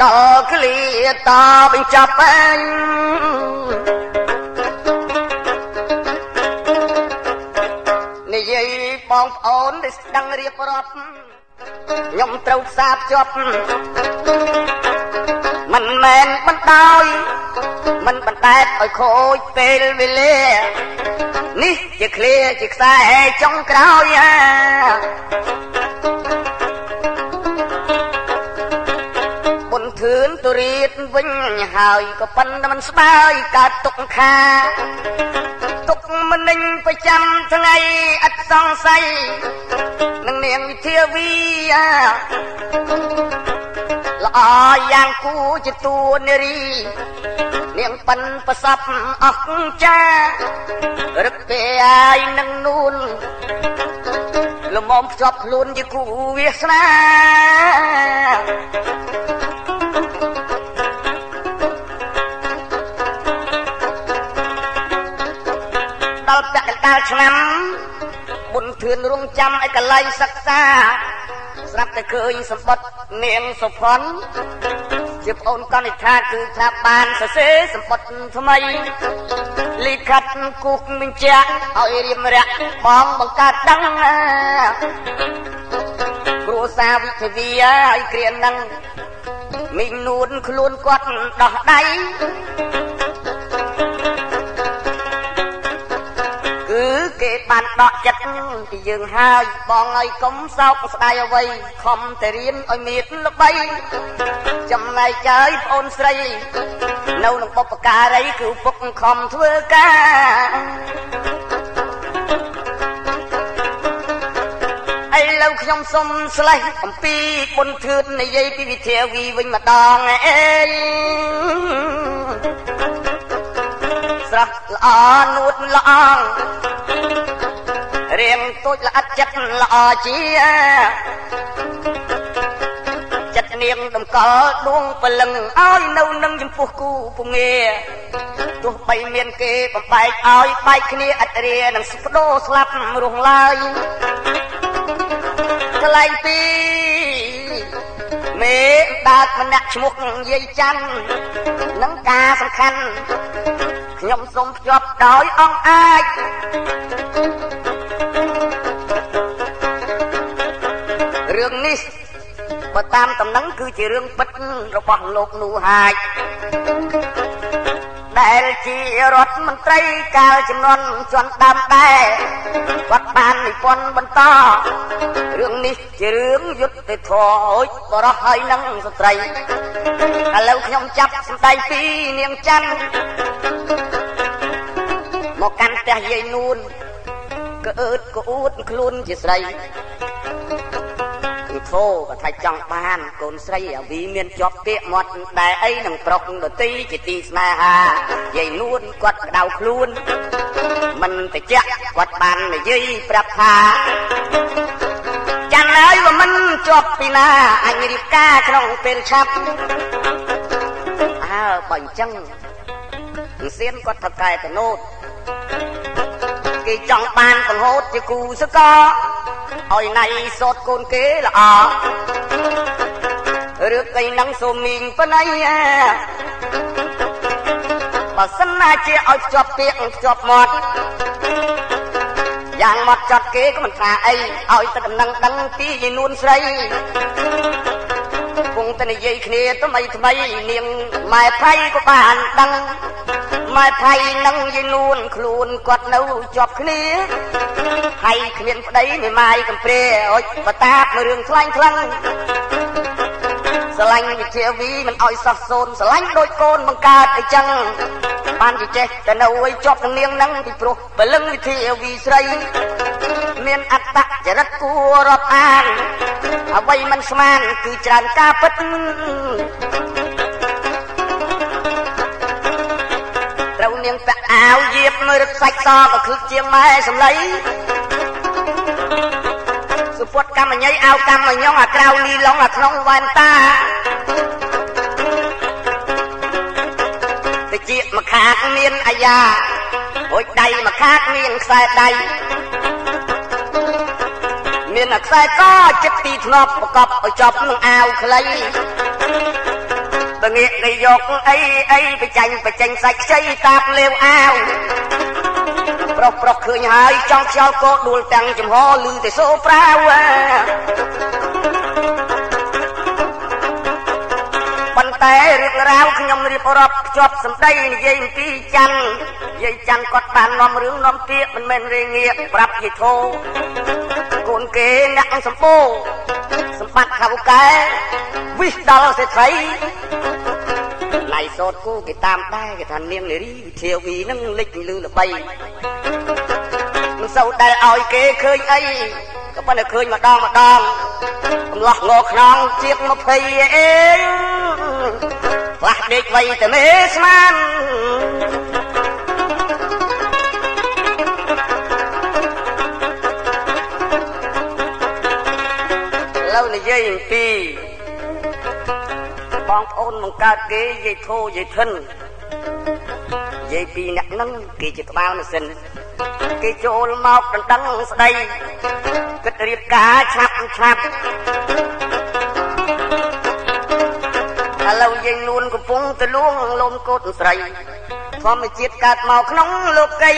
ដល់ឃ្លាតបញ្ចប់អញនិយាយបងប្អូនដែលស្ដឹងរៀបរាប់ខ្ញុំត្រូវផ្សារភ្ជាប់មិនមែនបណ្ដោយមិនបណ្ដែតឲ្យខូចពេលវេលានេះជាឃ្លាជាខ្សែចុងក្រោយធឿនទុរៀតវិញហើយក៏ប៉ុន្តែមិនស្បើយកើតទុកខាទុកមិននឹងប្រចាំថ្ងៃឥតសង្ស័យនឹងនាងវិធាវីល្អយ៉ាងគួរជាតួនារីនាងប៉ិនប្រសពអស្ចារ្យរឹកពេអាយនឹងនួនលំមភ្ជាប់ខ្លួនជាគូវាសនាដល់ពាក់កណ្ដាលឆ្នាំបុនធឿនរងចាំឲ្យកន្លែងសិក្សាស្រាប់តែឃើញសម្បត្តិនាងសុផាន់ជាប្អូនកនិដ្ឋាគឺថាបានសរសេរសម្បត្តិថ្មីលិខិតគូកបញ្ជាក់ឲ្យរៀបរយបងបង្កើតដឹងគ្រួសារវិទ្យាឲ្យគ្រានឹងមីងនួនខ្លួនគាត់ដោះដៃគេបានដកចិត្តពីយើងហើយបងឲ្យកុំសោកស្ដាយអ្វីខំតែរៀនឲ្យមានល្បីចំណែកចើយប្អូនស្រីនៅក្នុងបុព្វការីគឺពុកខំធ្វើការឥឡូវខ្ញុំសុំស្លេះអំពីបុណ្យធឿននិយាយពីវិធាវីវិញម្ដងអេស្រស់ល្អនួតល្អរៀងទូចល្អិតចិត្តល្អជាចិត្តនាងតម្កល់ដួងពលឹងឲ្យនៅនឹងចំពោះគូពងាទោះបីមានគេបំបែកឲ្យបែកគ្នាឥតរានឹងស្បដូរស្លាប់រស់ឡើយកន្លែងពីមេដាតម្នាក់ឈ្មោះយាយច័ន្ទនឹងការសំខាន់ខ្ញុំសូមភ្ជាប់ដោយអង្គអាចរឿងនេះបើតាមតំណែងគឺជារឿងពិតរបស់លោកនូហាចដែលជារដ្ឋមន្ត្រីកាលចំនួនជាន់ដើមដែរគាត់បាននិពន្ធបន្តរឿងនេះជារឿងយុត្តិធម៌បរិសុទ្ធហើយនឹងស្ត្រីឥឡូវខ្ញុំចាប់សម្ដែងពីនាងច័ន្ទមកកាន់ផ្ទះយាយនួនក៏អឺតក៏អួតខ្លួនជាស្រីធោក៏ថាចង់បានកូនស្រីអាវីមានជាប់ពាក្យមាត់ដែរអីនឹងប្រុសដទីជាទីស្នេហាយាយនួនគាត់ក្តៅខ្លួនមិនតិចគាត់បាននិយាយប្រាប់ថាចាំហើយว่าមិនជាប់ពីណាអញរៀបការក្នុងពេលឆាប់អើបើអញ្ចឹងសៀនគាត់ប្រកែកណូតគេចង់បានបង្ហូតជាគូសកលឲ្យណៃសតកូនគេល្អឬកៃនឹងសូមីងប៉ុណ្ណៃបើសិនណាជាឲ្យជាប់ពាក្យជាប់មាត់យ៉ាងមកចាត់គេក៏មិនថាអីឲ្យតែដំណឹងដឹងពីយាយនួនស្រីគង់តែនិយាយគ្នាថ្មីនាងម៉ែផៃក៏បានដឹងម៉ែផៃនឹងយាយនួនខ្លួនគាត់នៅជាប់គ្នា ហើយគ្មានប្តីមិនម៉ាយកំព្រែអុចបតាបរឿងខ្លាញ់ខ្លាំងស្រឡាញ់វិជាវីមិនអោយសោះសូនស្រឡាញ់ដូចកូនបង្កើតអីចឹងបានជាចេះតែនៅអីជាប់នឹងនាងនឹងពីព្រោះបលឹងវិជាវីស្រីមានអត្តចរិតគួររាប់អានអ្វីមិនស្មានគឺច្រើនការពិតត្រូវនាងពាក់អាវយាបមើលរឹកសាច់សក៏ខឹកជាងម៉ែសំឡីសុពុតកម្មញ៉ៃអាវកម្មញងអាក្រៅលីឡុងអាក្នុងវ៉ែនតាតិចមកខាតមានអាយ៉ាហួចដៃមកខាតមានខ្សែដៃមានខ្សែកចិត្តទីធ្នប់ប្រកបឲ្យចប់នឹងអាវខ្លីបើងាកគេយកអីបច្ចេញសាច់ខ្ចីតាបលេវអាវប្រុសឃើញហើយចង់ខ្យល់កោដួលទាំងចំហលឺតែសូប្រាវប៉ុន្តែរឿងរ៉ាវខ្ញុំរៀបរាប់ភ្ជាប់សម្ដីនិយាយអំពីច័ន្ទយាយច័ន្ទគាត់បាននាំរឿងនាំពាក្យមិនមែនរេងាកប្រាប់យាយធោកូនគេអ្នកសម្បូរសម្បត្តិខាងកែវិសដល់សេដ្ឋីណៃសោតគូគេតាមដែរគេថានាងនារីវិធាវីនឹងលេចលឺល្បីមិនសូវដែលឲ្យគេឃើញអីក៏ប៉ុន្តែឃើញម្ដងកំឡោះងខ្នងជាង20អេផ្លាស់ដេកវៃតែមេស្មានឥឡូវនិយាយអំពីបងប្អូនបង្កើតគេយាយធូយាយធិនយាយពីរអ្នកហ្នឹងគេជាក្បាលម៉ាស៊ីនគេចូលមកដណ្ដឹងស្ដីគិតរៀបការឆាប់ឥឡូវយាយនួនកំពុងទៅលួងលំកូនស្រីធម្មជាតិកើតមកក្នុងលោកី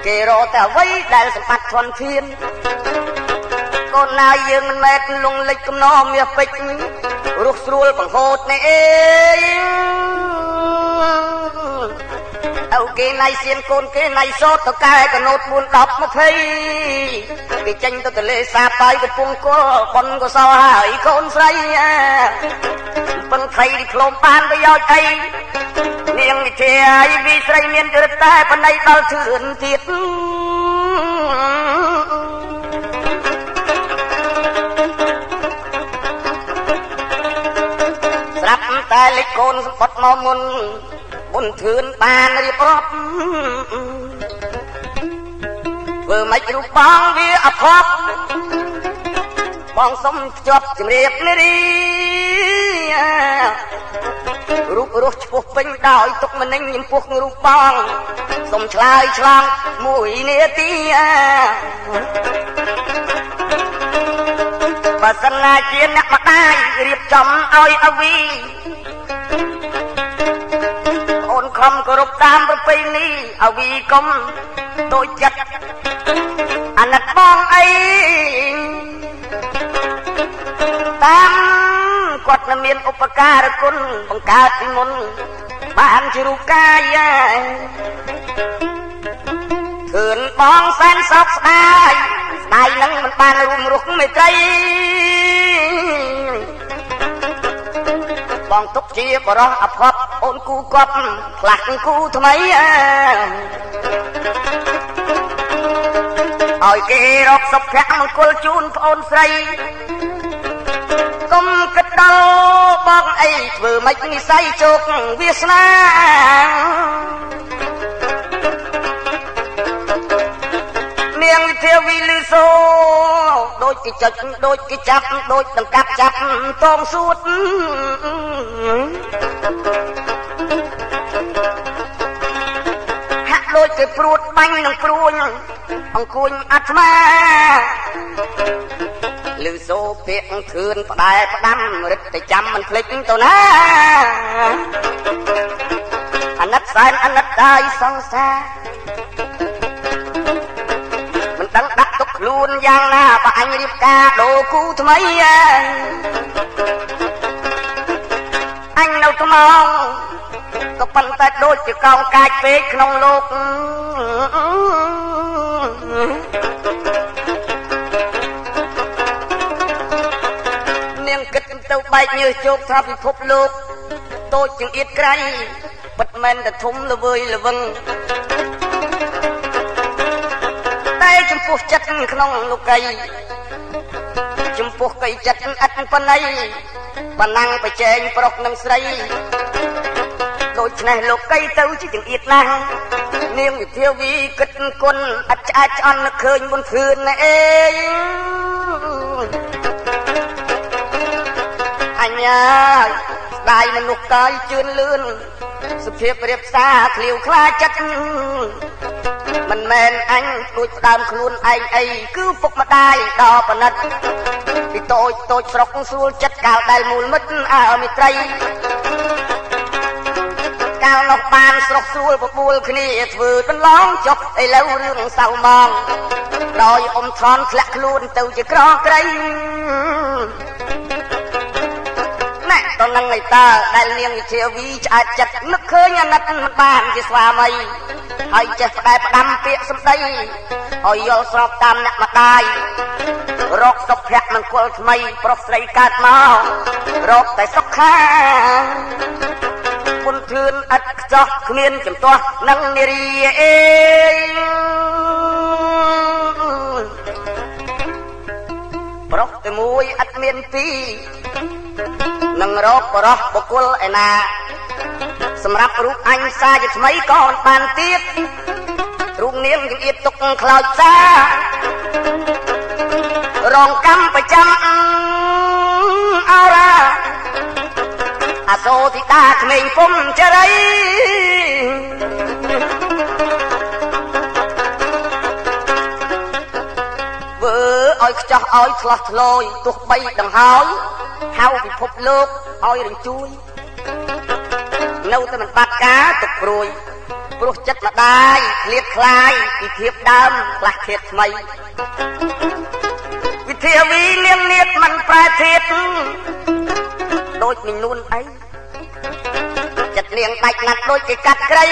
គេរកតែអ្វីដែលសម្បត្តិធនធានកូនណាយើងមិនមែនលងលិចកំណោមាសពេជ្ររស់ស្រួលបង្ហូតនេះអេអូគេណៃសៀនកូនគេណៃសោតទៅកែកណូត4 10 20គេចេញទៅទលេសាបាយកំពុងគល់ប៉ុនកសោហើយកូនស្រីពឹងថៃឌីប្លូមបានប្រយោជន៍អីនាងវិទ្យាវិស្រីមានរឹតតែបណ្ដៃដល់ធឿនទៀតស្រាប់តែលេចកូនសម្បត្តិមកមុនបុនធឿនបានរៀបរាប់ធ្វើមិនរូបបងវាអភ័ព្វបងសុំភ្ជាប់ជំរាបនារីរូបរស់ឈ្មោះពេញដោយទុកម្នេញចំពោះរូបបងសុំឆ្លើយឆ្លងមួយនាទីបើសិនណាជាអ្នកម្ដាយរៀបចំឲ្យអវីអូនខំគោរពតាមប្រពៃណីអវីកុំដូចចិត្តអាណិតបងអីតាមគាត់នឹងមានឧបការគុណបង្កើតពីមុនបានជារូបកាយធឿនបងសែនសោកស្ដាយនឹងមិនបានរួមរស់មេត្រីបងទុកជាបរោះអភ័ព្វអូនគូកប់ផ្លាស់គូថ្មីឲ្យគេរកសុភមង្គលជូនប្អូនស្រីកុំគិតដល់បងអីធ្វើមិននិស័យជោគវាសនានាងវិធាវីលឺសូដូចគេចុចដូចគេចាប់ដូចដង្កាប់ចាប់តងសួតហាក់ដូចគេព្រួតបាញ់នឹងព្រួញអង្គួញអាត្មាលឺសូពាក្យធឿនផ្ដែផ្ដាំរិទ្ធតែចាំមិនភ្លេចទៅណាអាណិតសែនអាណិតហើយសង្សារមិនដឹងដាក់ទុកខ្លួនយ៉ាងណាបើអញរៀបការដូរគូថ្មីអញនៅថ្មងក៏ប៉ុន្តែដូចជាកោងកាចពេកក្នុងលោក នាងគិតទៅបែកញើសជោគថាពិភពលោកតូចជាងអៀតក្រៃពិតមែនតែធំល្វើយល្វឹងតែចំពោះចិត្តក្នុងលោកីចំពោះកៃចិត្តឥតប៉ុណ្ណីបណ្ណាំងប្រជែងប្រុសនិងស្រីដូច្នេះលោកីទៅជាចង្អៀតណាស់នាងវិធាវីគិតគុណអត់ឆ្អែតឆ្អន់នឹកឃើញមុនធឿនអេអញ្ញាស្ដាយមនុស្សកាយជឿនលឿនសុភាពរៀបសារឃ្លាវខ្លាចិត្តមិនមែនអញដូចផ្ដើមខ្លួនឯងអីគឺពុកម្ដាយដល់ប៉និតពីតូចតូចស្រុកស្រួលចិត្តកាលដែលមូលមិត្តអើមិត្រីកាលនោះបានស្រុកស្រួលបបួលគ្នាធ្វើបន្លងចុះឥឡូវរឿងសៅមងដោយអ៊ំថនធ្លាក់ខ្លួនទៅជាក្រក្រៃណែតនឹងឯតើដែលនាងវិធាវីឆ្អែតចិត្តនឹកឃើញអាណិតមិនបានជាស្វាមីហើយចេះផ្ដែផ្ដាំពាក្យសម្ដីឲ្យយល់ស្របតាមអ្នកម្ដាយរកសុភមង្គលថ្មីប្រុសស្រីកើតមករកតែសុខាពុនធឿនឥតខ្ចោះគ្មានចំទាស់នឹងនារីអេប្រុសតែមួយឥតមានពីរនឹងរកបរោះបុគ្គលឯណាសម្រាប់រូបអញសាជាថ្មីក៏មិនបានទៀតរូបនាងជំអៀតទុកខ្លោចសារងកម្មប្រចាំអរ៉ាអសូទិតាក្មេងពុំចរីវើឲ្យខ្ចោះឲ្យឆ្លោះឆ្លោយទោះបីដង្ហើយហៅពិភពលោកឲ្យរញ្ជួយនៅតែមិនបាត់ការទុកព្រួយព្រោះចិត្តម្ដាយឃ្លាតខ្លាយពីធៀបដើមខ្លះធៀបថ្មីវិធាវីលៀងនៀតមិនប្រែធៀបដូចមីនួនអីចិត្តនាងដាច់ណាត់ដូចគេកាត់ក្រៃ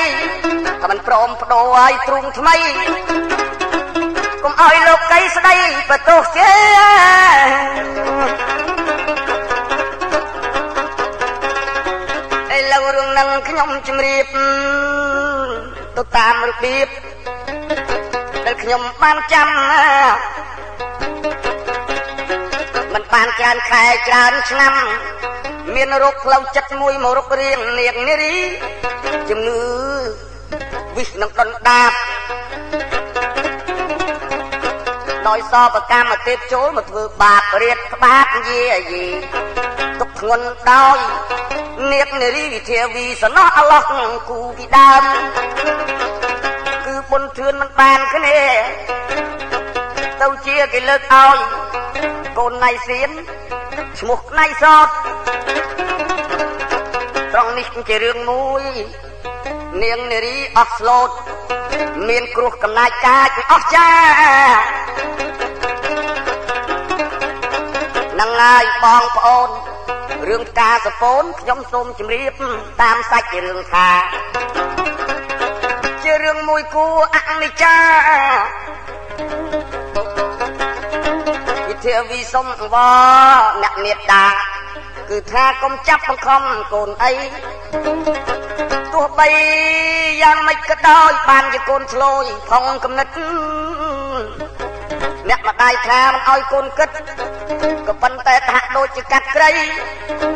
តែមិនព្រមបដូរឲ្យទ្រូងថ្មីកុំឲ្យលោកីស្ដីបន្ទោសទេឥឡូវរឿងនឹងខ្ញុំជម្រាបទៅតាមរបៀបដែលខ្ញុំបានចាំមិនបានច្រើនខែច្រើនឆ្នាំមានរោគផ្លូវចិត្តមួយមករករៀងនាងនារីជំងឺវិសនឹងដុនដាបដោយសពកម្មទេពចូលមកធ្វើបាបរៀតក្បាតយាយីទុកធ្ងន់ដោយនាងនារីវិធាវីសណោះអឡោះគូពីដើមគឺបុណ្យធឿនមិនបានគ្នាទៅជាគេលើកឲ្យកូនណៃសៀនឈ្មោះណៃសតត្រង់នេះជារឿងមួយនាងនារីអស់ស្លូតមានគ្រោះកំណាចកាចអស់ចានឹងហើយបងប្អូនរឿងការសពូនខ្ញុំសូមជម្រាបតាមសាច់រឿងថាជារឿងមួយគួរអនិច្ចាវិធាវីសុំវអ្នកមេត្តាគឺថាកុំចាប់បង្ខំកូនអីទោះបីយ៉ាងម៉េចក៏ដោយបានជាកូនឆ្លោយផងគំនិតអ្នកម្ដាយថាមិនឲ្យកូនគិតក៏ប៉ុន្តែថាដូចជាកាត់ក្រៃ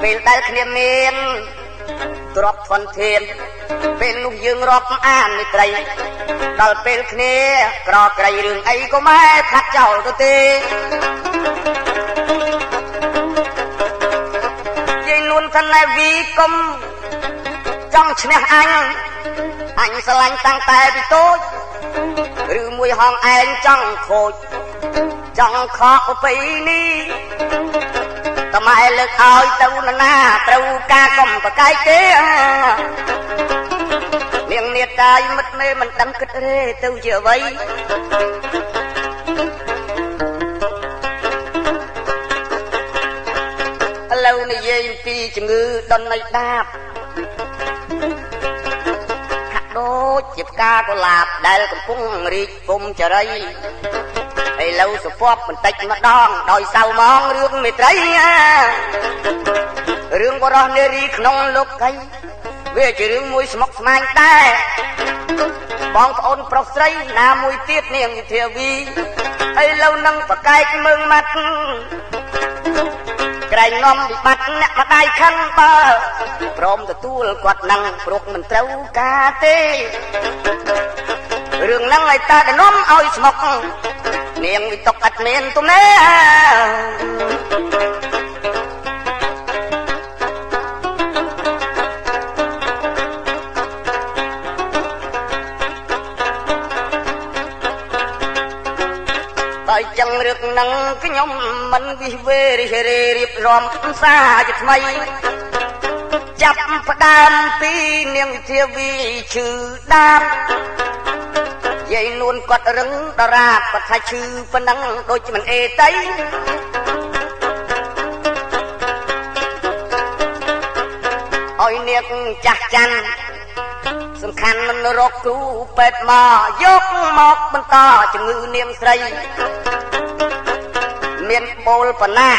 ពេលដែលគ្នាមានទ្រព្យធនធានពេលនោះយើងរាប់អាននេះត្រីដល់ពេលគ្នាក្រក្រៃរឿងអីក៏ម៉ែខាត់ចោលទៅទេយាយនួនថាណែវីកុំចង់ឈ្នះអញស្រឡាញ់តាំងតែពីតូចឬមួយហងឯងចង់ខូចចង់ខកប្រពៃនេះតម៉ែលើកឲ្យទៅណាត្រូវការកុំប្រកែកទេនាងនាងតាយមិត្តមេមិនដឹងគិតរេទៅជាអ្វីឥឡូវនិយាយពីជំងឺដុននៃដាបហាក់ ដូចជាផ្កាកុលាបដែលកំពុងរីកពុំចរីឥឡូវសុភ័ព្វបន្តិចម្ដងដោយសៅមងរឿងមេត្រីរឿងបរោះនារីក្នុងលោកីវាជារឿងមួយស្មុគស្មាញដែរបងប្អូនប្រុសស្រីណាមួយទៀតនាងធាវីឥឡូវនឹងប្រកែកមើងម៉ាត់ក្រែងនាំវិបត្តិអ្នកម្ដាយខឹងបើព្រមទទួលគាត់នឹងព្រោះមិនត្រូវការទេរឿងហ្នឹងឲ្យតាដនំឲ្យស្មុកនាងវិតុកអត់មានទំនេរបើចឹងរឿងហ្នឹងខ្ញុំមិនវិវេរិះរេរៀបរំសាជាថ្មីចាប់ផ្ដើមពីនាងធាវីឈឺដាបយាយនួនគាត់រឹងដរាបគាត់ថាឈឺប៉ុណ្ណឹងដូចមិនអេតៃអើយនាងចាស់ចាន់សំខាន់មិនរកគ្រូពេទ្យមកយកមកបន្តជំងឺនាងស្រីមានបូលប៉ុណ្ណា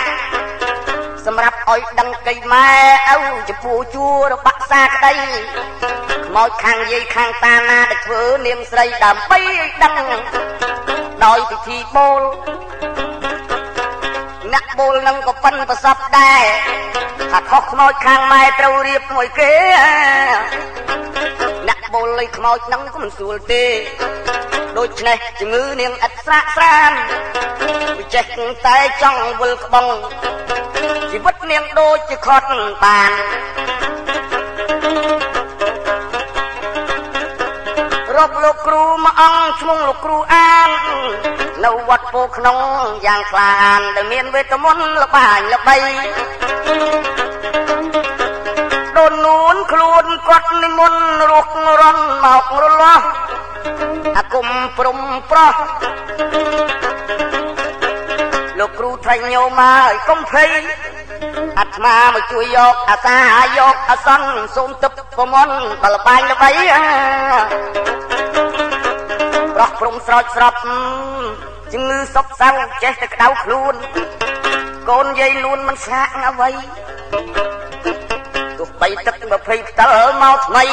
សម្រាប់ឲ្យដឹងកៃម៉ែឪចំពោះជួរបាក់សាក្តីខ្មោចខាងយាយខាងតាណាដែលធ្វើនាងស្រីដើម្បីដឹងដោយពិធីបូលអ្នកបូលនឹងក៏ប៉ិនប្រសពដែរថាខុសខ្មោចខាងម៉ែត្រូវរៀបមួយគេអ្នកបូលលុយខ្មោចនឹងក៏មិនស្រួលទេដូច្នេះជំងឺនាងឥតស្រាកស្រានវាចេះតែចង់វិលក្បងជីវិតនាងដូចជាខត់បានរកលោកគ្រូមួយអង្គឈ្មោះលោកគ្រូអាននៅវត្តពោក្នុងយ៉ាងខ្លានដែលមានវេទមន្តល្បាញល្បីដូននួនខ្លួនគាត់និមន្តរស់រន់មករលាស់អាគុំព្រំប្រោះលោកគ្រូថ្លែងញោមហើយកុំភ័យអាត្មាមកជួយយកអាសាយកអសន្នសូមទឹកប្រមន់បលបាញ់ល្បីប្រោះព្រំស្រោចស្រពជំងឺសពសៅចេះតែក្តៅខ្លួនកូនយាយលួនមិនស្ងាក់អ្វីទោះបីទឹក20ផ្ទិលមកថ្មី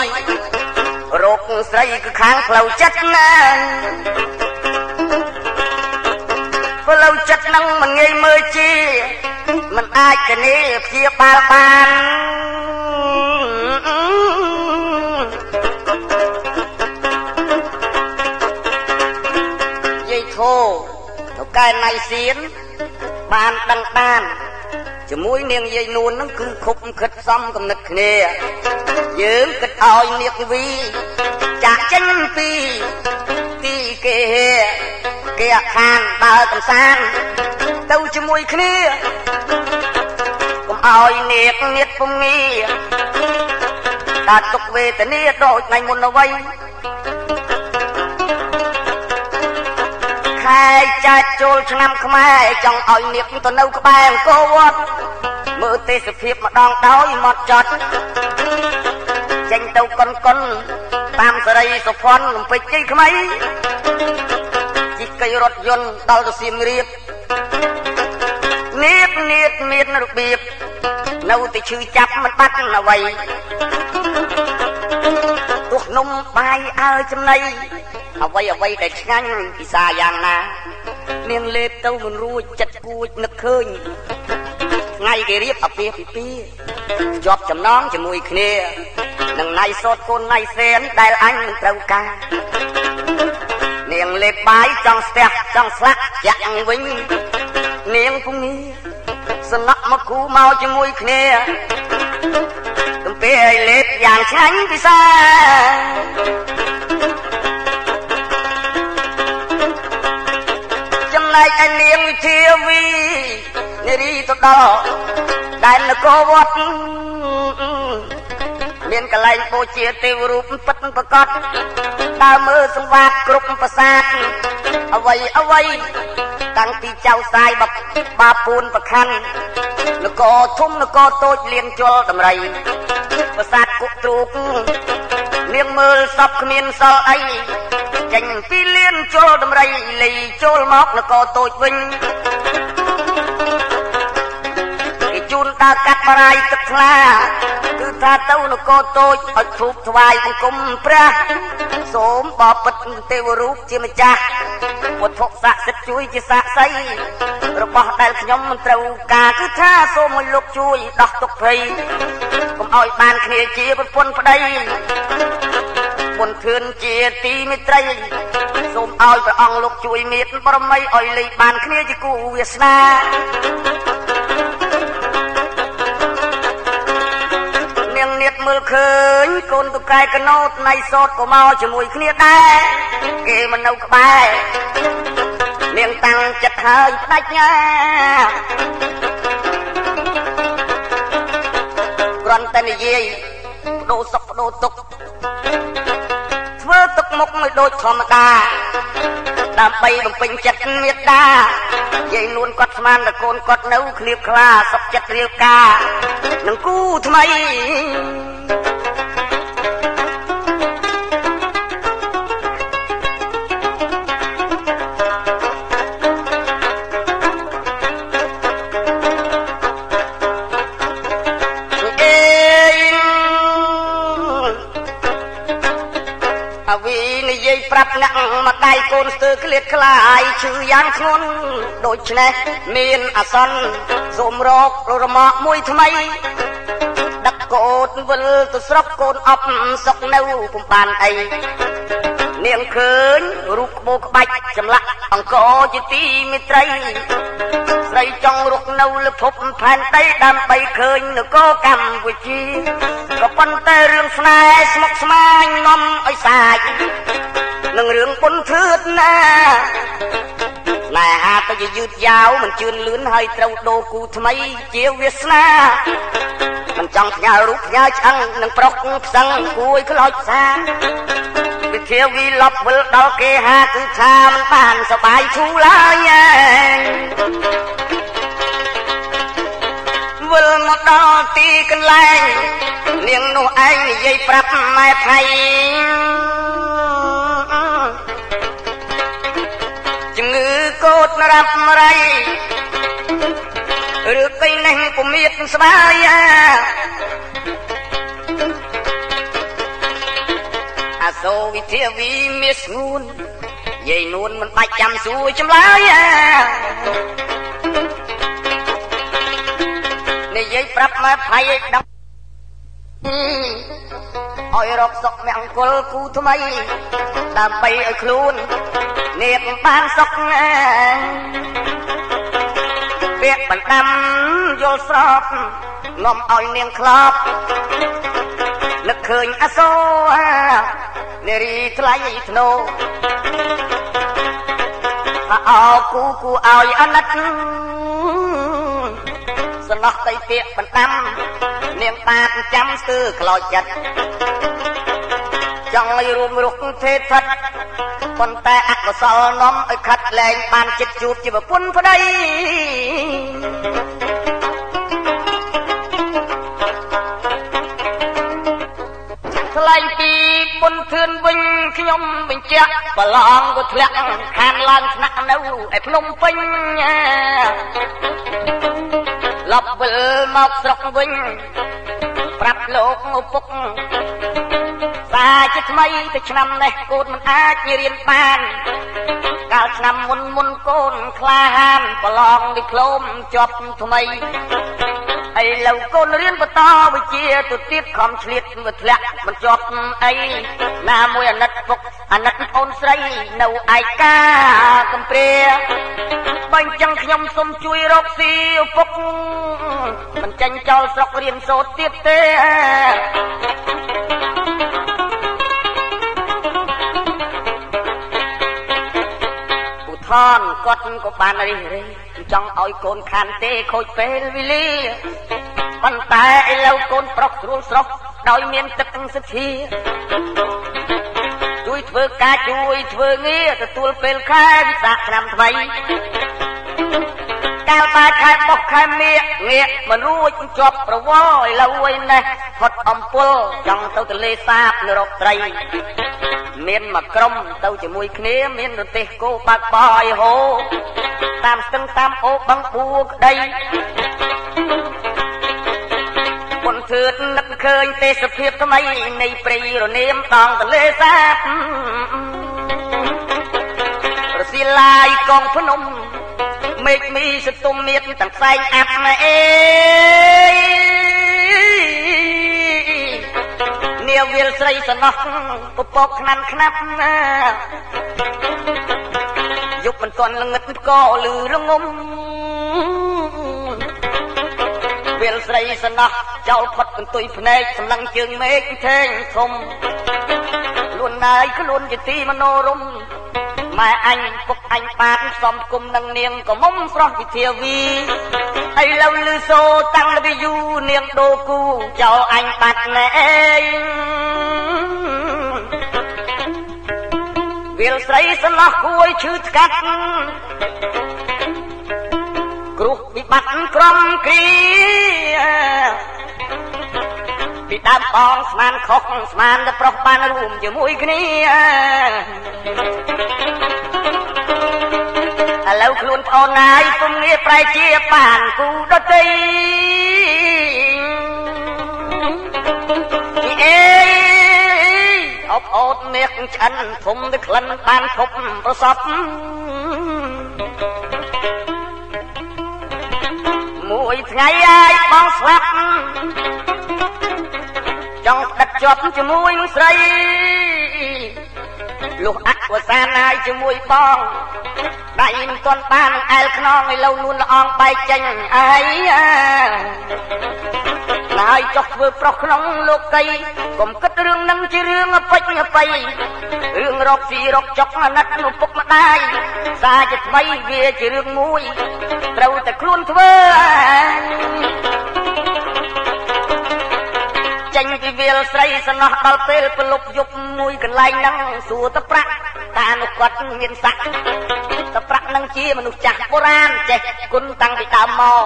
រោគស្រីគឺខាងផ្លូវចិត្តណាផ្លូវចិត្តនឹងមិនងាយមើលជាមិនអាចធានាព្យាបាលបានយាយធោទៅកែណៃសៀនបានដឹងបានជាមួយនាងយាយនួនហ្នឹងគឺខុបខិតសំគំនិតគ្នាយើងគិតឲ្យនាងវីចាក់ចេញពីទីគេអាខានដើរកំសាន្តទៅជាមួយគ្នាកុំឲ្យនាងនៀតពងងាកើតទុកវេទនាដូចថ្ងៃមុនអ្វីខែចាច់ចូលឆ្នាំខ្មែរចង់ឲ្យនាងទៅនៅក្បែរអង្គរវត្តមើលទេសភាពម្ដងដោយមកចត់ចេញទៅកុនតាមសេរីសុភ័ណ្ឌលំពេចជ័យថ្មីជីកីរថយន្តដល់ទៅសៀមរាបមានរបៀបនៅតែឈឺចាប់មិនបាត់អ្វីទោះនំបាយអើចំណីអ្វីដែលឆ្ងាញ់ពិសាយ៉ាងណានាងលេបទៅមិនរួចចិត្តគួចនឹកឃើញថ្ងៃគេរៀបអាពាហ៍ពិពាហ៍ជាប់ចំណងជាមួយគ្នានឹងណៃសតកូនណៃសែនដែលអញមិនត្រូវការនាងលេបបាយចង់ស្ទះចង់ស្លាក់ចាក់វិញនាងពងងាសន្លក់មកគូមកជាមួយគ្នាទំពេលឲ្យលេបយ៉ាងឆ្ងាញ់ពិសាចំណែកឯនាងវិធាវីនារីទៅដល់ដែលនគរវត្តមានកលែងបូជាទេវរូបពិតប្រកបដើរមើលសង្វាតគ្រប់ប្រាសាទអ្វីតាំងពីចៅសាយបាពូនប្រខណ្ឌនគរធំនគរតូចលៀងជលដំរីប្រាសាទគុកទ្រូក រៀងមើលសពគ្មានសល់អីចេញពីលៀនចូលដំរីលីចូលមកនគរតូចវិញគេជូនដើរកាត់បរាយទឹកថ្លាគឺថាទៅនគរតូចឲ្យធូបថ្វាយបង្គំព្រះសូមបបិទ្ធទេវរូបជាម្ចាស់វត្ថុស័ក្តិសិទ្ធិជួយជាសាក្សីរបស់ដែលខ្ញុំមិនត្រូវការគឺថាសូមឲ្យលោកជួយដោះទុក្ខភ័យកុំឲ្យបានគ្នាជាប្រពន្ធប្តីបុណ្យធឿនជាទីមិត្តរីសូមឲ្យព្រះអង្គលោកជួយមេត្តាបរមីឲ្យលេខបានគ្នាជាគូវាសនានាងនាតមើលឃើញកូនតុកែកណោតណៃសតក៏មកជាមួយគ្នាដែរគេមិននៅក្បែរនាងតាំងចិត្តហើយផ្ដាច់ញាគ្រាន់តែនិយាយបដូរសុខបដូរទុក្ខធ្វើទឹកមុខមិនដូចធម្មតាដើម្បីបំពេញចិត្តមេត្តាយាយនួនគាត់ស្មានតែកូនគាត់នៅឃ្លៀបខ្លាសុខចិត្តរៀលការនឹងគូថ្មីប្រាប់អ្នកមកដៃកូនស្ទើក្លៀតខ្លាយឈឺយ៉ាងធ្ងន់ដូច្នេះមានអាសន្នសូមរករមាក់មួយថ្មីដឹកកូនវិលទៅស្រុកកូនអប់សុកនៅពុំបានអីនាងឃើញរូបក្បូរក្បាច់ចម្លាក់អង្គរជាទីមិត្តរីស្រីចង់រុកនៅលើភពផែនដីដើម្បីឃើញនគរកម្ពុជាក៏ប៉ុន្តែរឿងស្នេហ៍ស្មុគស្មាញនាំឲ្យសាច់នឹងរឿងបុណ្យធឿនណាណែហាទៅយឺតយ៉ាវមិនជឿនលឿនហើយត្រូវដូរគូថ្មីជាវាសនាមិនចង់ផ្ញើរូបផ្ញើឆ្អឹងនឹងប្រុសផ្សឹងគួយខ្លោចសាវិធាវីលប់វិលដល់គេហាគឺថាមិនបានសបាយឈូឡើយវិលមកដល់ទីកន្លែងនាងនោះឯងនិយាយប្រាប់ម៉ែថៃជំងឺកូតរ៉ាប់រៃឬកៃនេះពុំមានស្បាយអាសូវិធាវីមានស្ងួនយាយនួនមិនបាច់ចាំសួរចម្លើយនិយាយប្រាប់ម៉ែផៃឲ្យដឹងឲ្យរកសុកមង្គលគូថ្មីដើម្បីឲ្យខ្លួននាងបានសុខពាក្យបណ្ដាំយល់ស្របនាំឲ្យនាងខ្លោបនឹកឃើញអសូរនារីថ្លៃធ្នូអោគូឲ្យអណិតសំណោះទៅពាក្យបណ្ដាំនាងបានចាំស្ទើខ្លោចចិត្តចង់ឲ្យរួមរុកទេថិតប៉ុន្តែអកុសលនាំឲ្យខាត់លែងបានចិត្តជួបជាប្រពន្ធប្តីថ្លែងពីបុណ្យធឿនវិញខ្ញុំបញ្ជាក់ប្រឡងក៏ធ្លាក់ខានឡើងថ្នាក់នៅឯភ្នំពេញលប់វិលមកស្រុកវិញប្រាប់លោកឪពុកសាជាថ្មីទៅឆ្នាំនេះកូនមិនអាចរៀនបានកាលឆ្នាំមុនកូនក្លាហានប្រឡងឌីប្លូមជាប់ថ្មីឥឡូវកូនរៀនបន្តវិជ្ជាទៅទៀតខំឆ្លៀតវាធ្លាក់មិនជាប់អីណាមួយអាណិតពុកអាណិតអូនស្រីនៅឯកាកំព្រាបើអញ្ចឹងខ្ញុំសូមជួយរកស៊ីឪពុកមិនចាញ់ចោលស្រុករៀនសូត្រទៀតទេថនគាត់ក៏បានរិះរេចង់ឲ្យកូនខានទេខូចពេលវេលាប៉ុន្តែឥឡូវកូនប្រុសស្រួលស្រុកដោយមានទឹកសុធាជួយធ្វើការជួយធ្វើងារទទួលពេលខែវិសាខឆ្នាំថ្មីក កាលបាខែបោះខែមៀកងាកមិនរួចជាប់ប្រវល់ឥឡូវឯនេះផុតអំពុលចង់ទៅទលេសាបនរកត្រីមានមកក្រុមទៅជាមួយគ្នាមានរទេសគោបើកបោឲ្យហូតាមស្ទឹងតាមអូបឹងបួក្ដីពុនធឿននឹកឃើញទេសភាពថ្មីនៃព្រៃរនាមដងទលេសាបរសៀលឡាយកងភ្នំមេឃមីសតុំមៀតទាំងផ្សែងអាប់អេនាវិលស្រីសណោះពពកខ្នាន់ខ្នាប់ណាយប់មិនទាន់ល្ងឹតក៏លឺរងំវិលស្រីសណោះចោលផុតកន្ទុយភ្នែកសម្លឹងជើងមេឃថេងធំខ្លួនណាយខ្លួនជាទីមនោរម្យម៉ែអញពុកអញបាទសំគុំនឹងនាងក៏មុំស្រស់វិធាវីឥឡូវលឺសូតាំងពីយូនាងដូគូចោលអញបាត់ណែវិលស្រីសណោះគួយឈឺស្កាត់គ្រោះវិបត្តិក្រុមគ្រាពីដើមបងស្មានខុសស្មានតែប្រុសបានរួមជាមួយគ្នាឥឡូវខ្លួនប្អូនណាយពុំងាយប្រែជាបានគូដតីអេអបអូតមាសឆ្អិនធំទៅក្លិនបានធប់ប្រសពមួយថ្ងៃហើយបងស្លាប់ចង់ស្ដិតជាប់ជាមួយនឹងស្រីលុះអវសានហើយជាមួយបងដៃមិនទាន់បានអែលខ្នងឲ្យលៅនួនល្អងបែកចេញអីហើយចុះធ្វើប្រុសក្នុងលោកីកុំគិតរឿងនឹងជារឿងអពេចអបៃរឿងរកស៊ីរកចុកអាណិតនោះពុកម្ដាយសារជាថ្មីវាជារឿងមួយត្រូវតែខ្លួនធ្វើចេញពីវាលស្រីសណោះដល់ពេលប្រលប់យប់មួយកន្លែងហ្នឹងសួរតប្រាក់តានោះគាត់មានស័ក្តិតប្រាក់នឹងជាមនុស្សចាស់បុរាណចេះគុណតាំងពីដើមមក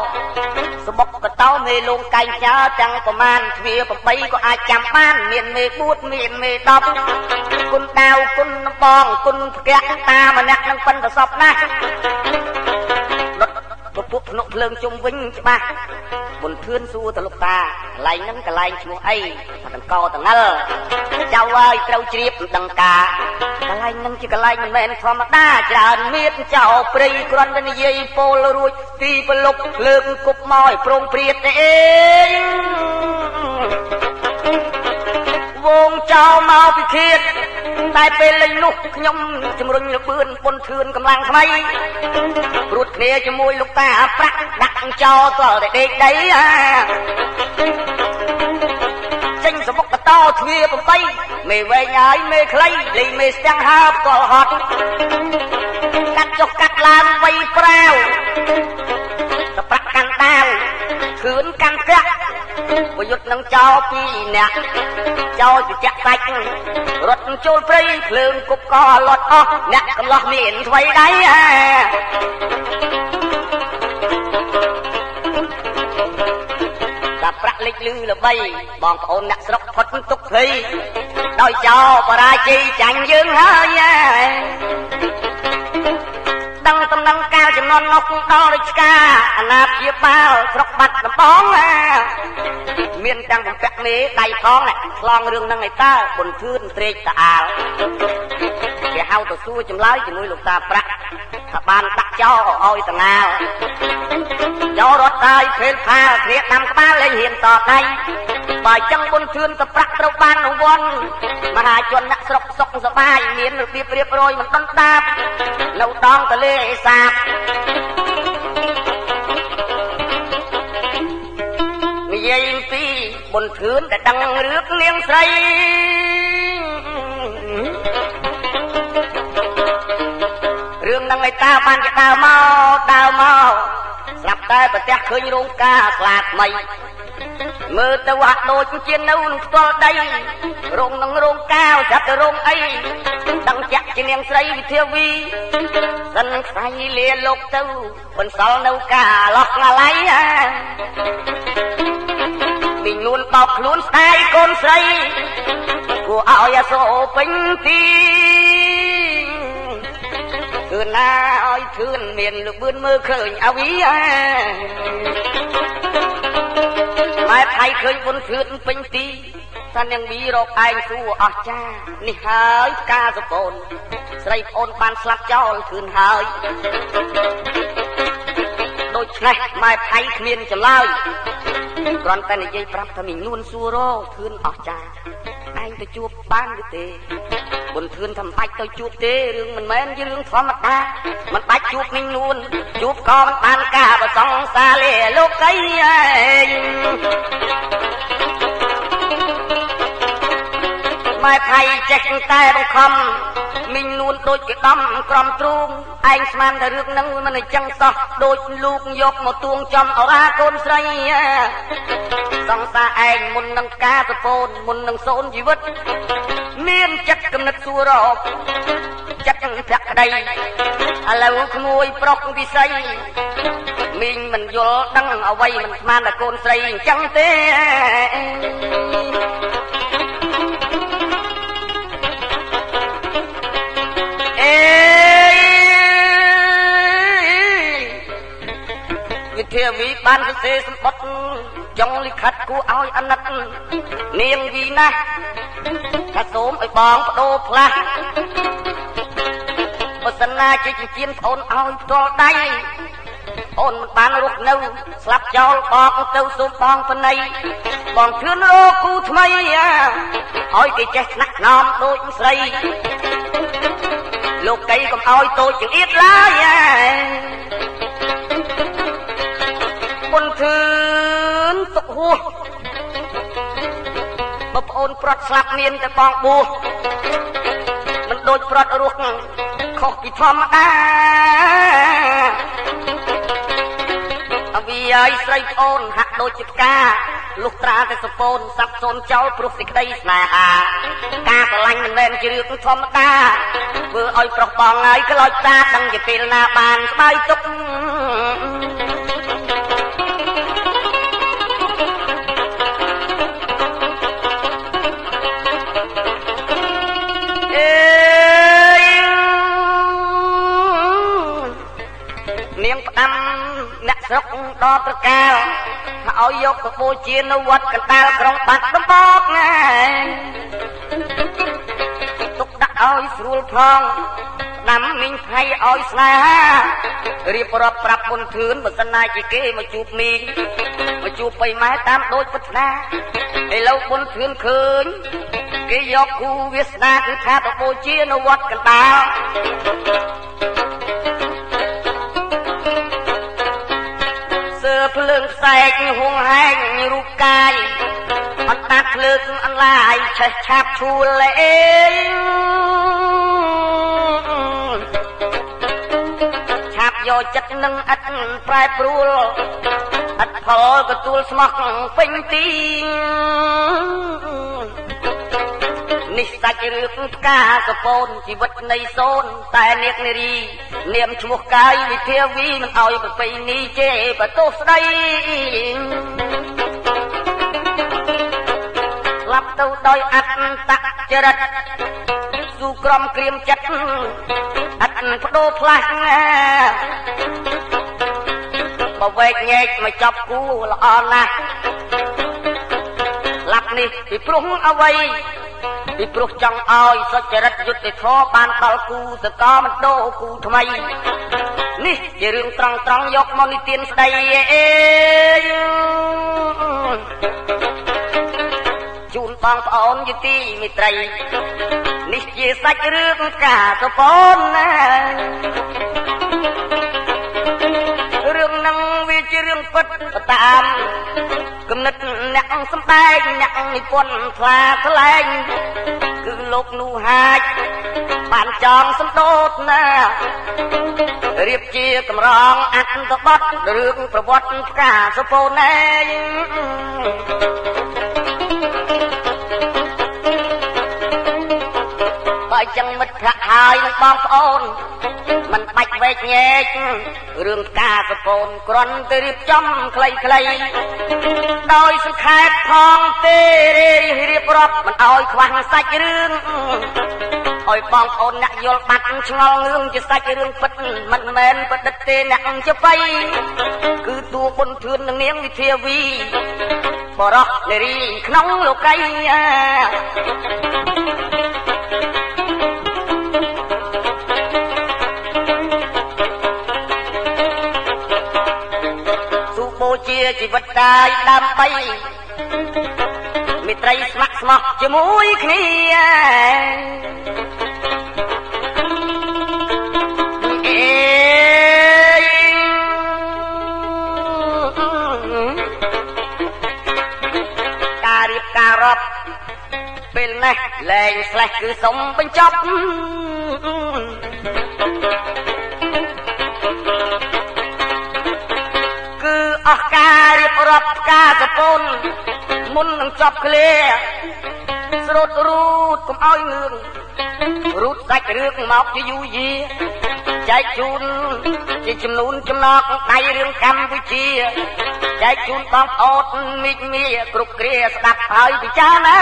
សបុកកតោមេលងកែងចើទាំងប្រមាណទ្វា8ក៏អាចចាំបានមានមេ4មានមេ10គុណដាវគុណបងគុណផ្គាក់តាម្នាក់នឹងប៉ិនប្រសពណាស់ពុកភ្នក់ភ្លើងជុំវិញច្បាស់បុនធឿនសួរទៅលោកតាកន្លែងហ្នឹងកន្លែងឈ្មោះអីថាដង្កតងល់ចៅហើយត្រូវជ្រាបដឹងការកន្លែងហ្នឹងជាកន្លែងមិនមែនធម្មតាច្រើនមានចៅព្រៃគ្រាន់តែនិយាយពោលរួចទីប្រលប់លើកគប់មកឲ្យប្រងព្រាតទេវងចៅមកពិឃាតតែពេលលេងនោះខ្ញុំជំរុញលបឿនពុនធឿនកម្លាំងថ្មីព្រួតគ្នាជាមួយលោកតាប្រាក់ដាក់ចោលតលតែដេកដីចេញសបុកបតោទ្វា8មេវែងហើយមេខ្លីលេងមេស្ទាំងហើបក៏ហត់កាត់ចុះកាត់ឡើងវៃប្រាវតប្រាក់កាន់ដាវធឿនកាន់ក្រាក់ប្រយុទ្ធនឹងចោល2នាក់ចោលជាចាក់សាច់រត់ចូលព្រៃភ្លើងគប់ក៏លត់អស់អ្នកកំឡោះមានថ្មីដៃតាប្រាក់លេចលឺល្បីបងប្អូនអ្នកស្រុកផុតទុកភ័យដោយចោលបរាជ័យចាញ់យើងហើយដឹងតំណែងកាលចំនួននោះដល់រាជការអាណាព្យាបាលស្រុកបាត់ដំបងមានទាំងបំពាក់មេដៃផងឆ្លងរឿងហ្នឹងឯតើបុនធឿនត្រេកតាអាលគេហៅទៅសួរចម្លើយជាមួយលោកតាប្រាក់ថាបានដាក់ចោលឲ្យតងាលចោលរត់ហើយភេលផាលគ្នាដាំក្បាលលេងហ៊ានតដៃបើចឹងបុនធឿនទៅប្រាក់ត្រូវបានរង្វាន់មហាជនអ្នកស្រុកសុខសប្បាយមានរបៀបរៀបរយមិនដុនដាបនៅដងទលេសាបនិយាយពីបុនធឿនតែដឹងរឿងនាងស្រីរឿងហ្នឹងឯតាបានគេដើរមកស្រាប់តែប្រទះឃើញរោងការស្លាថ្មី មើលទៅហាក់ដូចជានៅនឹងផ្ទាល់ដីរោងនឹងរោងកៅចាប់ទៅរោងអីដឹងចាក់ជានាងស្រីវិធាវីសិនខ្សែលាលោកទៅបន្សល់នៅការឡោះងាឡៃមីនួនបោកខ្លួនស្ដាយកូនស្រីគួរឲ្យអាសូពេញទីគឺណាឲ្យធឿនមានលបឿនមើលឃើញអវីម៉ែថៃឃើញបុនធឿនពេញទីថានាងមីរកឯងសួរអស្ចារ្យនេះហើយការសពូនស្រីប្អូនបានស្លាប់ចោលធឿនហើយដូច្នេះម៉ែថៃគ្មានចម្លើយគ្រាន់តែនិយាយប្រាប់ថាមីនួនសួររកធឿនអស្ចារ្យឯងទៅជួបបានឬទេបុនធឿនថាមិនបាច់ទៅជួបទេរឿងមិនមែនជារឿងធម្មតាមិនបាច់ជួបមីនួនជួបក៏មិនបានការប្រសងសាលេលោកអីម៉ែថៃចេះតែបង្ខំមីនួនដូចជាដំក្រំទ្រូងឯងស្មានតែរឿងហ្នឹងមិនអញ្ចឹងសោះដូចលោកយកមកទួងចំអរាកូនស្រីសង្សារឯងមុននឹងការសពូនមុននឹងសូនជីវិតមានចិត្តគំនិតសួររកចិត្តភក្តីឥឡូវក្មួយប្រុសវិស័យមីងមិនយល់ដឹងអ្វីមិនស្មានតែកូនស្រីអញ្ចឹងទេវិធាវីបានសរសេរសម្បត្តិចង់លិខិតគួរឲ្យអាណិតនាងវីណាថាសូមឲ្យបងបដូរផ្លាស់បើសិនណាជាចិញ្ចៀនប្អូនឲ្យផ្ទាល់ដៃអូនមិនបានរស់នៅស្លាប់ចោលបកទៅសូមបងបណៃបងធឿនរកគូថ្មីឲ្យគេចេះថ្នាក់ថ្នមដូចស្រីលោកកៃកុំឲ្យតូចចង្អៀតឡើយបុនធឿនទុកហួសបងប្អូនប្រត់ស្លាប់មានតែបងបួសមិនដូចប្រត់រស់ខុសពីធម្មតាអវីឲ្យស្រីប្អូនហាក់ដូចជាផ្កាលុះត្រាតែសពូនសាប់សូនចោលព្រោះសេចក្តីស្នេហាការស្រឡាញ់មិនមែនជារឿងធម្មតាធ្វើឲ្យប្រុសបងហើយក្លោចតាដឹងជាពេលណាបានស្បាយទុកនាងផ្ដាំអ្នកស្រុកដល់ប្រកាលឲ្យយកទៅបូជានៅវត្តកណ្ដាលក្រុងបាត់ដំបងទុកដាក់ឲ្យស្រួលផងដាំមីងថៃឲ្យស្នេហារៀបរាប់ប្រាប់បុនធឿនបើសិនណាជាគេមកជួបមីងមកជួបបៃម៉ែតាមដូចប្រាថ្នាឥឡូវបុនធឿនឃើញគេយកគូវាសនាគឺថាទៅបូជានៅវត្តកណ្ដាលភ្លើងផ្សែកហួងហែងរូបកាយអត់តាត់ភ្លើងអន្លាយឆេះឆាប់ឈួលអេឆាប់យកចិត្តនឹងឥតប្រែប្រួលឥតផលកទួលស្មោះពេញទីនេះសាច់រឿងផ្កាកពូនជីវិតនៃសូនតែនាគនារីនាមឈ្មោះកាយវិធាវីមិនឲ្យប្រពៃណីជេបទោស្ដីស្លាប់ទៅដោយអត្តចរិតស៊ូក្រំក្រៀមចិត្តអត្តបដូរផ្លាស់បើវែកញែកមកចាប់គូល្អណាស់ស្លាប់នេះពីព្រោះអ្វីពីព្រោះចង់ឲ្យសុចរិតយុត្តិធម៌បានដល់គូសកលមិនដូរគូថ្មីនេះជារឿងត្រង់យកមកនិទានស្ដីជូនបងប្អូនយទីមិត្តរីនេះជាសាច់រឿងការសពូនណារឿងនឹងវាជារឿងពិតតាមគំនិតអ្នកសម្ដែងអ្នកនិពន្ធថ្លាថ្លែងគឺលោកនោះហាចបានចង់សំដោតណារៀបជាកម្រងអត្ថបទរឿងប្រវត្តិផ្កាសពូនឯង ចឹងមិត្តភក្តិហើយនឹងបងប្អូនមិនបាច់វែកញែករឿងការសពូនគ្រាន់តែរៀបចំខ្លីៗដោយសង្ខេបផងទេរៀបរាប់មិនឲ្យខ្វះសាច់រឿងឲ្យបងប្អូនអ្នកយល់បាត់ឆ្ងល់ងឿងជាសាច់រឿងពិតមិនមែនប្រឌិតទេអ្នកចបៃគឺតួបុនធឿននឹងនាងវិធាវីបរោះនារីក្នុងលោកីសុបូជាជីវិតកាយដើម្បីមិត្តរីស្ម័គ្រស្មោះជាមួយគ្នាការរៀបការរត់ពេលនេះលែងស្លេះគឺសុំបញ្ចប់គឺអស់ការរៀបរាប់ការសពូនមុននឹងចប់ឃ្លាស្រូតរូតកុំឲ្យងឿងរូតសាច់រឿងមកជាយូរយាចែកជូនជាចំនួនចំណកដៃរឿងកម្ពុជាចែកជូនបងប្អូនមិត្តមាគ្រប់គ្រាស្ដាប់ហើយពិចារណា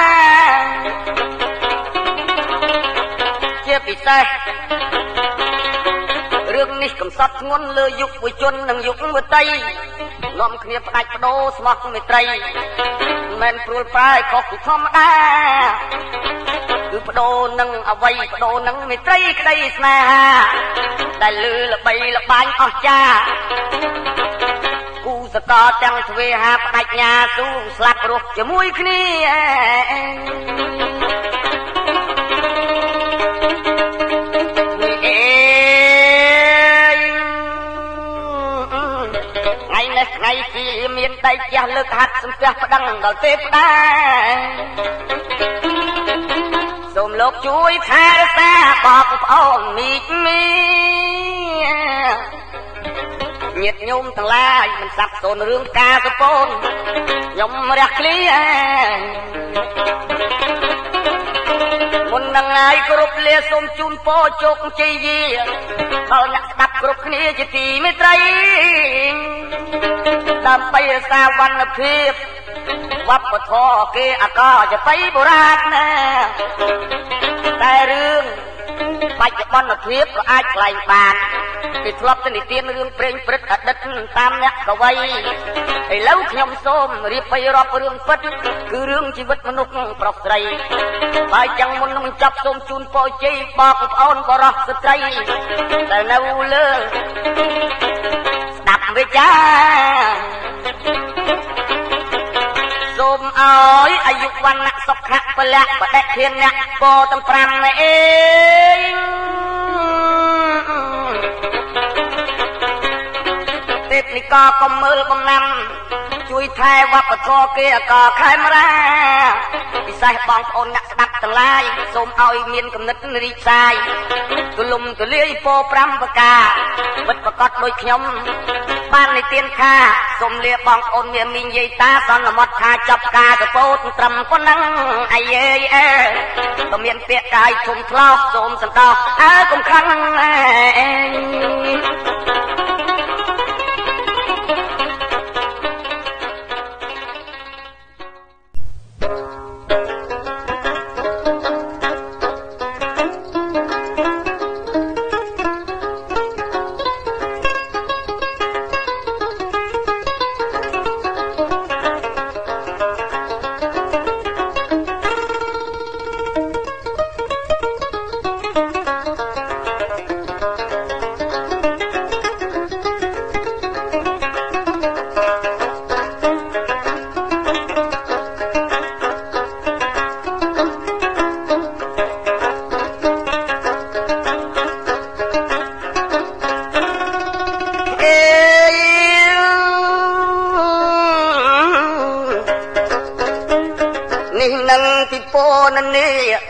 ជាពិសេសរឿងនេះកំសត់ធ្ងន់លើយុវជននិងយុវតីនាំគ្នាផ្ដាច់បដូរស្មោះមេត្រីមិនព្រួលប្រែខុសពីធម្មតាគឺបដូរនឹងអវ័យបដូរនឹងមេត្រីក្តីស្នេហាដែលលឺល្បីល្បាញអស្ចារ្យគូសកលទាំងទ្វេហាបដិញ្ញាស៊ូស្លាប់រស់ជាមួយគ្នាថ្ងៃទីមានដៃជះលើកហាត់សំពះប្តឹងដល់ទេវតាសូមលោកជួយថែរក្សាបងប្អូនមីកមីញាតិញោមទាំងឡាយមិនសាប់សូនរឿងការសពូនខ្ញុំរះឃ្លីមុននឹងហើយគ្រប់លាសូមជូនពរជោគជ័យយាដល់អ្នកស្ដាប់គ្រប់គ្នាជាទីមេត្រីដើម្បីរក្សាវណ្ណភាពវប្បធម៌គេអកចបៃបុរាណណាតែរឿងបច្ចុប្បន្នភាពក៏អាចខ្លែងបានគេធ្លាប់ទៅនិទានរឿងព្រេងព្រឹត្តិអតីតតាមអ្នកកវីឥឡូវខ្ញុំសូមរៀបបីរាប់រឿងពិតគឺរឿងជីវិតមនុស្សប្រុសស្រីហើយចឹងមុននឹងបញ្ចប់សូមជូនពរជ័យបងប្អូនបរោះស្ត្រីដែលនៅលើស្ដាប់វិចាសូមអើយអាយុវណ្ណៈសុខៈពលៈបដិធានអ្នកពរទាំង5នេះអេទេពនិកកុំមើលបំណាំជួយថែវប្បធម៌គេអកខេមរាពិសេសបងប្អូនអ្នកស្ដាប់ទាំងឡាយសូមឲ្យមានគំនិតរីកសាយទូលំទូលាយពោ5ប្រការពិតប្រកបដោយខ្ញុំបាននិទានថាសូមលាបងប្អូនមានមីងយាយតាសន្មត់ថាចាប់ការសពោតត្រឹមប៉ុណ្ណឹងអាយអើក៏មានពាក្យកាយធំថ្លោះសូមសន្តោសកុំខឹង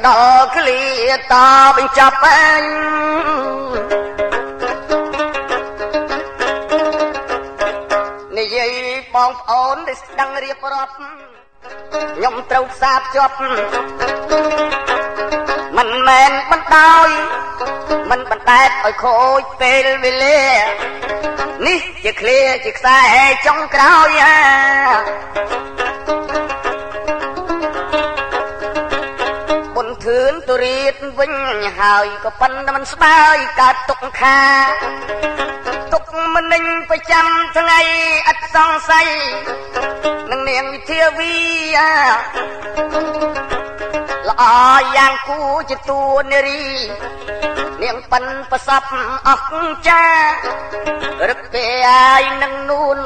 ដល់ឃ្លាតបញ្ចប់អញនិយាយបងប្អូនដែលស្ដឹងរៀបរាប់ខ្ញុំត្រូវផ្សារភ្ជាប់ មិនមែនបណ្ដោយមិនបណ្ដែតឲ្យខូចពេលវេលានេះជាឃ្លាជាខ្សែចុងក្រោយបុនធឿនទុរៀតវិញហើយក៏ប៉ុន្តែមិនស្បើយកើតទុកខាទុកមិននឹងប្រចាំថ្ងៃឥតសង្ស័យនឹងនាងវិធាវីល្អយ៉ាងគួរជាតួនារីនាងប៉ិនប្រសពអស្ចារ្យរឹកពេអាយនឹងនួន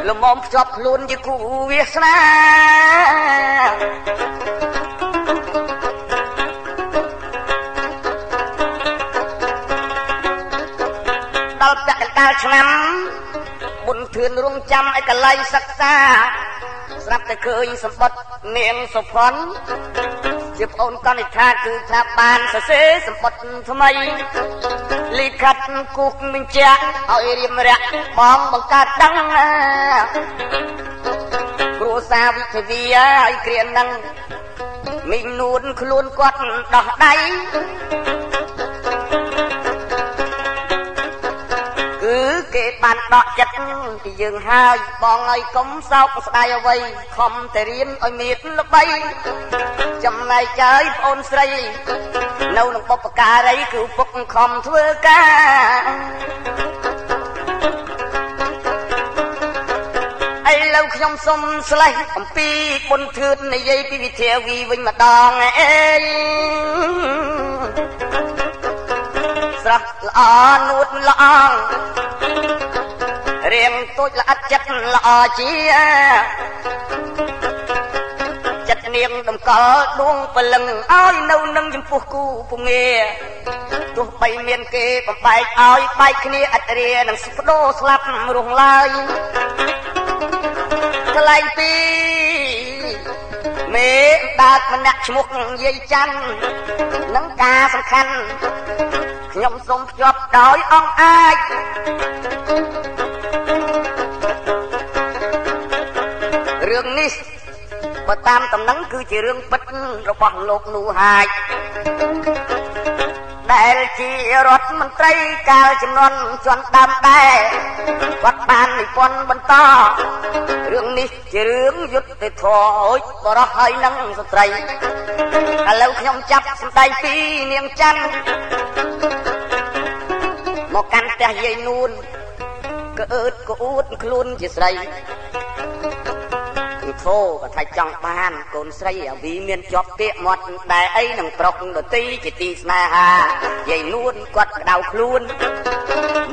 លំមភ្ជាប់ខ្លួនជាគូវាសនាដល់ពាក់កណ្ដាលឆ្នាំបុនធឿនរងចាំឲ្យកលៃសិក្សាស្រាប់តែឃើញសម្បត្តិនាងសុផាន់ជាប្អូនកនិដ្ឋាគឺថាបានសរសេរសម្បត្តិថ្មីលិខិតគូកបញ្ជាក់ឲ្យរៀមរៈបងបង្កើតដឹងគ្រួសារវិទ្យាឲ្យគ្រានឹងមីងនួនខ្លួនគាត់ដោះដៃគឺគេបានដកចិត្តពីយើងហើយបងឲ្យកុំសោកស្ដាយអ្វីខំតែរៀនឲ្យមានល្បីចំណែកចើយប្អូនស្រីនៅក្នុងបុព្វការីគឺពុកខំធ្វើការឥឡូវខ្ញុំសុំស្លេះអំពីបុនធឿននិយាយពីវិធាវីវិញម្ដងអេស្រស់ល្អនួតល្អរៀងតូចល្អិតចិត្តល្អជាចិត្តនាងតម្កល់ដួងពលឹងឲ្យនៅនឹងចំពោះគូពងាទោះបីមានគេបំបែកឲ្យបែកគ្នាឥតរានឹងស្បដូរស្លាប់រស់ឡើយថ្លែងពីមេដាតម្នាក់ឈ្មោះយាយច័ន្ទនឹងការសំខាន់ខ្ញុំសូមភ្ជាប់ដោយអង្គអាចរឿងនេះបើតាមតំណែងគឺជារឿងពិតរបស់លោកនោះហាចដែលជារដ្ឋមន្ត្រីកាលចំនួនជាន់ដើមដែរគាត់បាននិពន្ធបន្តរឿងនេះជារឿងយុទ្ធធម៌បរោះហើយនឹងស្ត្រីឥឡូវខ្ញុំចាប់សម្ដែងពីនាងច័ន្ទមកកាន់ផ្ទះយាយនួនក៏អឺតក៏អួតខ្លួនជាស្រីគឺធោក៏ថាចង់បានកូនស្រីអាវីមានជាប់ពាក្យមាត់ដែរអីនឹងប្រុសដទីជាទីស្នេហាយាយនួនគាត់ក្តៅខ្លួន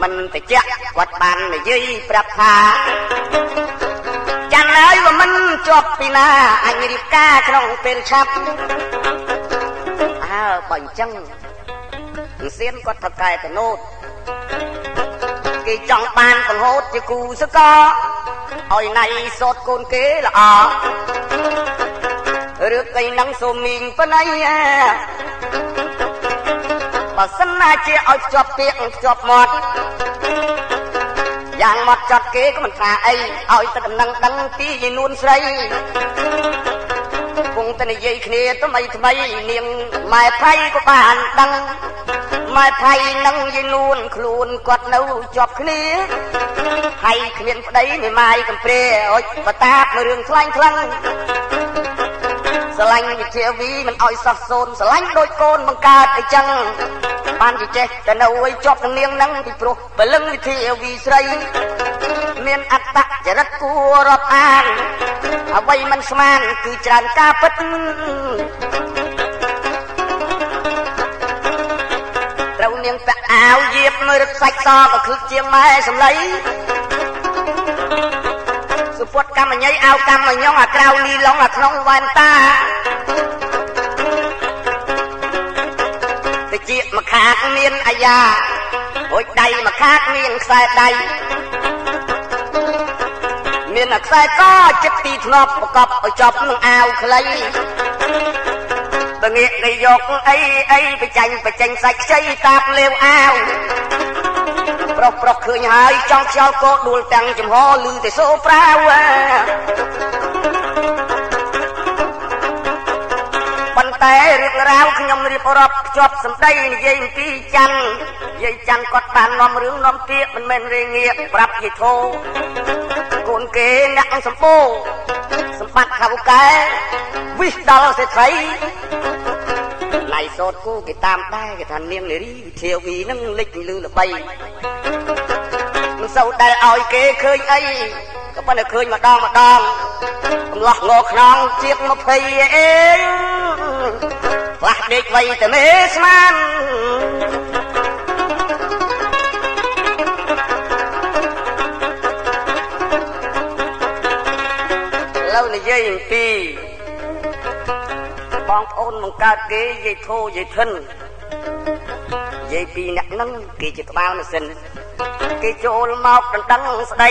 មិនតិចគាត់បាននិយាយប្រាប់ថាចាំហើយว่าមិនជាប់ពីណាអញរៀបការក្នុងពេលឆាប់បើអញ្ចឹងសៀនគាត់ប្រកែកណូតគេចង់បានបង្ហូតជាគូសកលឲ្យណៃសតកូនគេល្អរឿងអីនឹងសូមមីងប៉ុណ្ណៃបើសិនណាជាឲ្យភ្ជាប់ពាក្យភ្ជាប់មាត់យ៉ាងមកចត់គេក៏មិនថាអីឲ្យតែដំណឹងដឹងពីយាយនួនស្រីគង់តែនិយាយគ្នាថ្មីនាងម៉ែថៃក៏បានដឹងម៉ែថៃនឹងយាយនួនខ្លួនគាត់នៅជាប់គ្នាថៃគ្មានប្តីមេម៉ាយកំព្រាអុចបតាបរឿងខ្លាំងស្រឡាញ់វិធាវីមិនអោយសោះសូនស្រឡាញ់ដូចកូនបង្កើតអីចឹងបានជាចេះតែនៅឲ្យជាប់នឹងនាងនឹងពីព្រោះពលឹងវិធាវីស្រីមានអត្តចរិតគួររាប់អានអ្វីមិនស្មានគឺច្រើនការពិតត្រូវនាងពាក់អាវយាបមើលរឹកសាច់សក៏ឃ្លឹកជាងម៉ែសំឡីសុពតកម្មញ៉ៃអាវកម្មញងអាក្រៅលីឡុងអាក្នុងវ៉ែនតាតិចមកខាតមានអាយ៉ាហួចដៃមកខាតមានខ្សែដៃមានខ្សែកចិត្តទីធ្លាប់ប្រកបឲ្យចប់នឹងអាវខ្លីបើងាកទៅយកអីបញ្ចេញសាច់ខ្ចីតាបលាវអាវប្រុសឃើញហើយចង់ខ្យល់កោដួលទាំងចំហលឺតែសូប្រាវប៉ុន្តែរឿង រាវខ្ញុំរៀបរាប់ភ្ជាប់សម្ដីនិយាយអំពីច័ន្ទនិយាយច័ន្ទគាត់បាននាំរឿងនាំពាក្យមិនមែនរេងាកប្រាប់យាយធោកូនគេអ្នកសម្ពោសម្បត្តិខាងកែវិសដល់សេដ្ឋីឡៃសោតគូគេតាមដែរគេថានាងនារីវិធាវីនឹងលេចលឺល្បីមិនសូវដែលឲ្យគេឃើញអីក៏ប៉ុន្តែឃើញម្ដងកំឡោះងខ្នងជាង20អេផ្លាស់ដេកໄວតែមេស្មានឡូវនិយាយអំពីបងប្អូនបង្កើតគេយាយធោយាយធិននិយាយពីអ្នកហ្នឹងគេជាក្បាលម៉ាស៊ីនគេចូលមកដណ្ដឹងស្ដី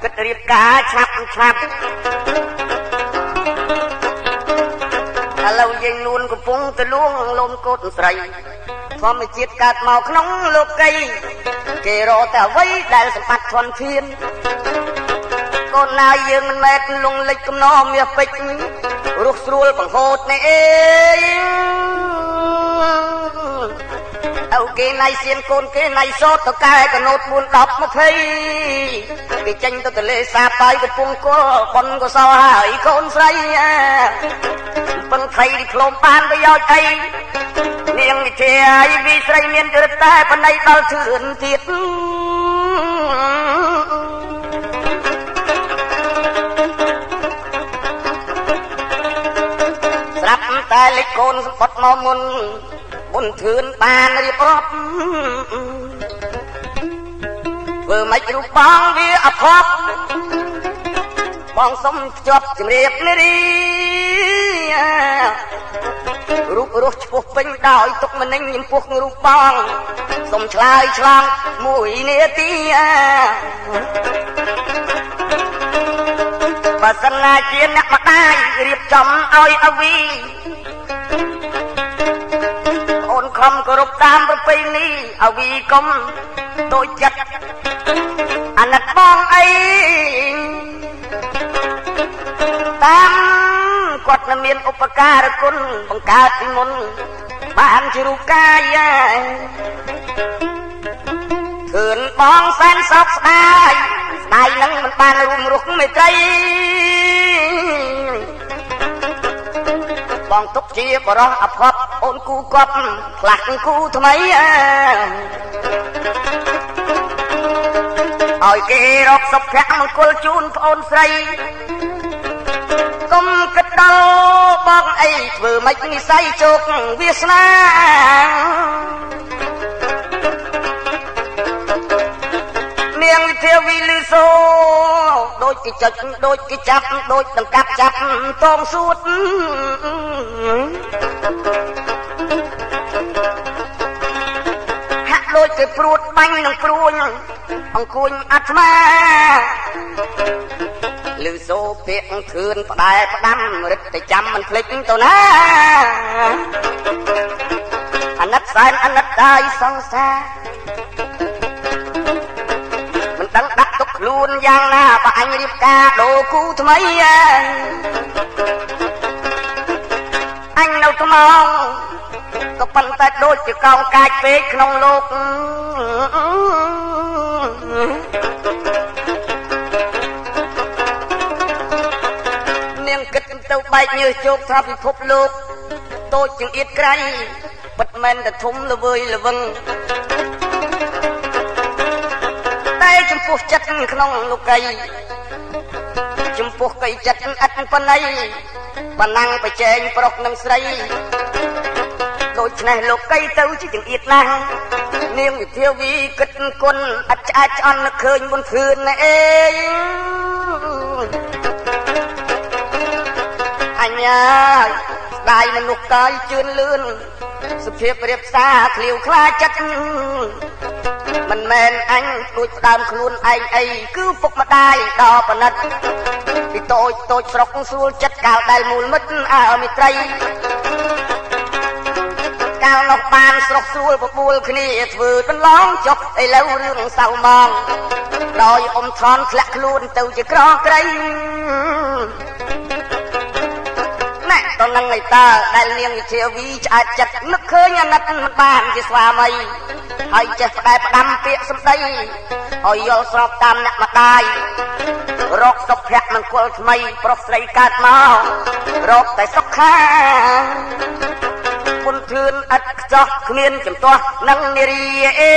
គិតរៀបការឆាប់ឥឡូវយើងនួនកំពុងទៅលួងលំកូនស្រីធម្មជាតិកើតមកក្នុងលោកីគេរកតែអ្វីដែលសម្បត្តិធនធានកូនណាយើងមិនមែនលងលិចកំណោមាសពេជ្ររស់ស្រួលបង្ហូតនេះអេអូគេណៃសៀនកូនគេណៃសោតទៅកែកណូត4 10 20គេចេញទៅទលេសាបាយកំពុងគល់ប៉ុនកសោហើយកូនស្រីពឹងថៃឌីប្លូមបានប្រយោជន៍អីនាងវិធាយវិស្រីមានចរិតតែបណៃដល់ធឿនទៀតស្រាប់តែលេខកូនសម្បត្តិមកមុនបុនធឿនបានរៀបរាប់ធ្វើមិនរូបបងវាអភ័ព្វបងសុំភ្ជាប់ជំរាបនារីរូបរស់ឈ្មោះពេញដោយទុកមនិញចំពោះរូបបងសុំឆ្លើយឆ្លង1នាទីបើសិនណាជាអ្នកម្ដាយរៀបចំឲ្យអវីអូនខំគោរពតាមប្រពៃណីអវីកុំដូចចិត្តអាណិតបងអីតាមគាត់នឹងមានឧបការគុណបង្កើតពីមុនបានជារូបកាយធឿនបងសែនសោកស្ដាយនឹងមិនបានរួមរស់មេត្រីបងទុកជាបរោះអភ័ព្វអូនគូកប់ផ្លាស់គូថ្មីឲ្យគេរកសុភមង្គលជូនប្អូនស្រីកុំគិតដល់បងអីធ្វើម៉េចនិស័យជោគវាសនានាងវិធាវីលឺសូដូចគេចុចដូចគេចាប់ដូចដង្កាប់ចាប់តងសួតហាក់ដូចគេព្រួតបាញ់នឹងព្រួញអង្គួយអាត្មាលឺសូពាក្យធឿនផ្ដែផ្ដាំរឹតតែចាំមិនភ្លេចទៅណាអាណិតសែនអាណិតកាយសង្សារមិនដឹងដាក់ទុកខ្លួនយ៉ាងណាបើអញរៀបការដូរគូថ្មីអញនៅថ្មងក៏ប៉ុន្តែដូចជាកោងកាចពេកក្នុងលោកនាងគិតទៅបែកញើសជោគថាពិភពលោកតូចជាងអៀតក្រៃពិតមែនតែធំល្វើយល្វឹងតែចំពោះចិត្តក្នុងលោកីចំពោះកៃចិត្តឥតប៉ុណ្ណីប៉ណ្ណាំងប្រជែងប្រុសនឹងស្រីដូច្នេះលោកីទៅជាចង្អៀតណាស់នាងវិធាវីគិតគុណអត់ឆ្អែតឆ្អន់នឹកឃើញមុនធឿនណែអេអញ្ញាស្ដាយមនុស្សកាយជឿនលឿនសុភាពរៀបសារឃ្លាវខ្លាចិត្តមិនមែនអញដូចផ្ដើមខ្លួនឯងអីគឺពុកម្ដាយដល់ប៉និតពីតូចស្រុកស្រួលចិត្តកាលដែលមូលមិត្តអើមិត្រីកាលនោះបានស្រុកស្រួលបបួលគ្នាធ្វើបន្លងចុះឥឡូវរឿងសៅមងដោយអ៊ំថនធ្លាក់ខ្លួនទៅជាក្រក្រៃណែត នឹងឯតើដែលនាងវិធាវីឆ្អែតចិត្តនឹកឃើញអាណិតមិនបានជាស្វាមីហើយចេះផ្ដែផ្ដាំពាក្យសម្ដីឲ្យយល់ស្របតាមអ្នកម្ដាយរកសុភៈមង្គលថ្មីប្រុសស្រីកើតមករកតែសុខាពុនធឿនឥតខ្ចោះគ្មានចំទាស់នឹងនារីអេ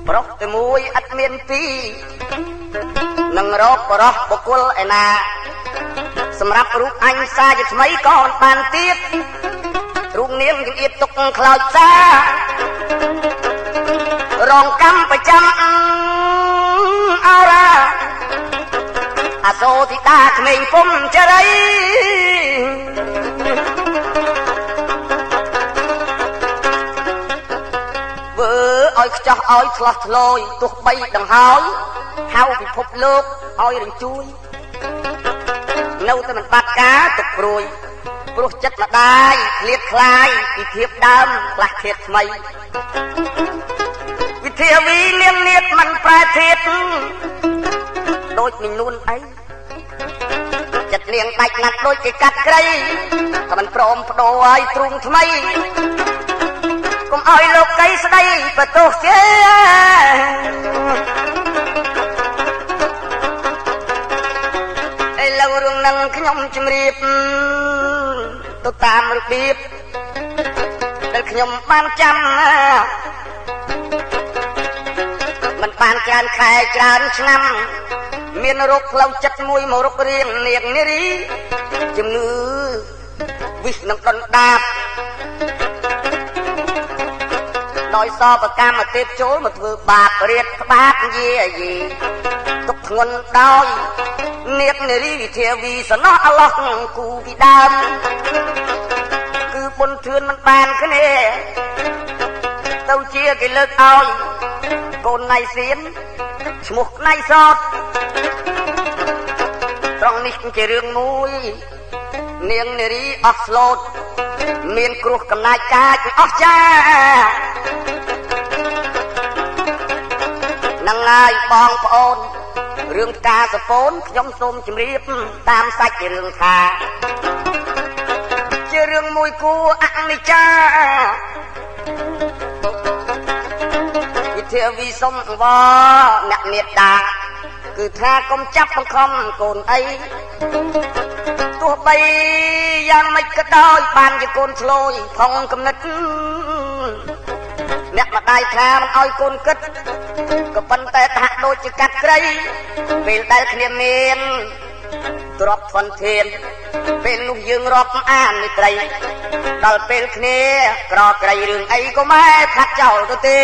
ប្រុសតែមួយឥតមានពីរនឹងរកបរោះបុគ្គលឯណាសម្រាប់រូបអញសាជាថ្មីក៏មិនបានទៀតរូបនាងជំរាបទុកខ្លោចសារងកម្មប្រចាំអរាអសូធីតាក្មេងពុំចរីវើឲ្យខ្ចោះឲ្យឆ្លោះឆ្លោយទោះបីដង្ហើយហៅពិភពលោកឲ្យរញ្ជួយនៅតែមិនបាត់ការទុកព្រួយព្រោះចិត្តម្ដាយឃ្លាតខ្លាយពីភាពដើមខ្លះឃ្លាតថ្មីវិធាវីនាងនាតមិនប្រែធៀបដូចមីនួនអីចិត្តនាងដាច់ណាត់ដូចគេកាត់ក្រៃតែមិនព្រមបដូរឲ្យទ្រូងថ្មីកុំឲ្យលោកកៃស្ដីបន្ទោសទេឥឡូវរឿងនឹងខ្ញុំជម្រាបទៅតាមរបៀបដែលខ្ញុំបានចាំមិនបានច្រើនខែច្រើនឆ្នាំមានរោគផ្លូវចិត្តមួយមករករៀងនាងនារីជំងឺវិសនឹងដុនដាបដោយសពកម្មទេពចូលមកធ្វើបាបរៀតក្បាតយាយីទុកធ្ងន់ដោយនាងនារីវិធាវីសណោះអឡោះគូពីដើមគឺបុណ្យធឿនមិនបានគ្នាទៅជាគេលើកឲ្យកូនណៃសៀនឈ្មោះណៃសតត្រង់នេះជារឿងមួយនាងនារីអស់ស្លូតមានគ្រោះកំណាចកាចអស់ចានឹងហើយបងប្អូនរឿងការសពូនខ្ញុំសូមជម្រាបតាមសាច់រឿងថាជារឿងមួយគួរអនិច្ចាវិធាវីសុំវអ្នកមេត្តាគឺថាកុំចាប់បង្ខំកូនអីទោះបីយ៉ាងម៉េចក៏ដោយបានជាកូនឆ្លោយផងគំនិតអ្នកម្ដាយថាមិនឲ្យកូនគិតក៏ប៉ុន្តែថាដូចជាកាត់ក្រៃពេលដែលគ្នាមានទ្រព្យធនធានពេលនោះយើងរាប់អាននេះត្រីដល់ពេលគ្នាក្រក្រៃរឿងអីក៏ម៉ែខាត់ចោលទៅទេ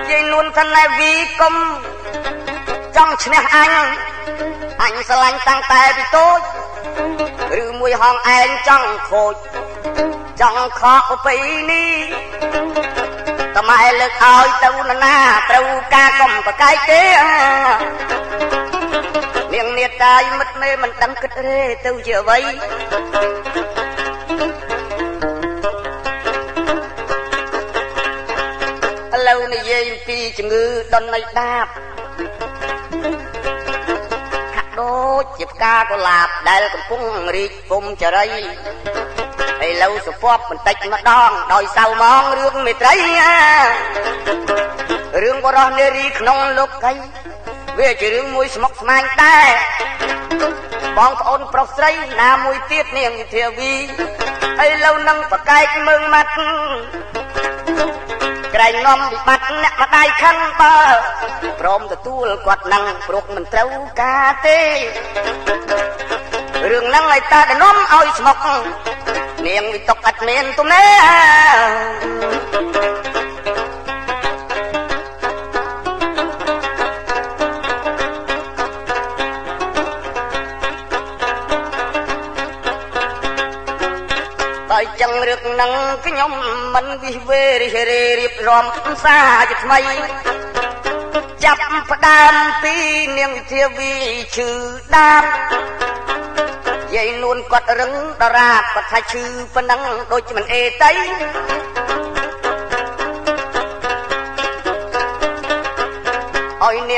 យាយនួនថាណែវីគុំចង់ឈ្នះអញស្រឡាញ់តាំងតែពីតូចឬមួយហងឯងចង់ខូចចង់ខកប្រពៃនេះតម៉ែលើកឲ្យទៅណាត្រូវការកុំប្រកែកទេនាងនេតាយមិត្តមេមិនដឹងគិតរេទៅជាអ្វីឥឡូវនិយាយអំពីជំងឺដុននៃដាបហាក់ដូចជាផ្កាកុលាបដែលកំពុងរីកពុំចរីឥឡូវសពប់បន្តិចម្ដងដោយសៅមងរឿងមេត្រីរឿងបរោះនារីក្នុងលោកីវាជារឿងមួយស្មុគស្មាញដែរបងប្អូនប្រុសស្រីណាមួយទៀតនាងវិធាវីឥឡូវនឹងប្រកែកមើងម៉ាត់ក្រែងនាំវិបត្តិអ្នកម្ដាយខឹងបើព្រមទទួលគាត់នឹងប្រុកមិនត្រូវការទេរឿងហ្នឹងឲ្យតាដនំឲ្យស្មុកនាងវិតុកអត់មានទំនេរហើយចឹងរឿងហ្នឹងខ្ញុំមិនវិវេរិះរេរៀបរាប់សារជាថ្មីចាប់ផ្ដើមពីនាងវិធាវីឈឺដាបយាយនួនគាត់រឹងដរាបគាត់ថាឈឺប៉ុណ្ណឹងដូចមិនអេតៃ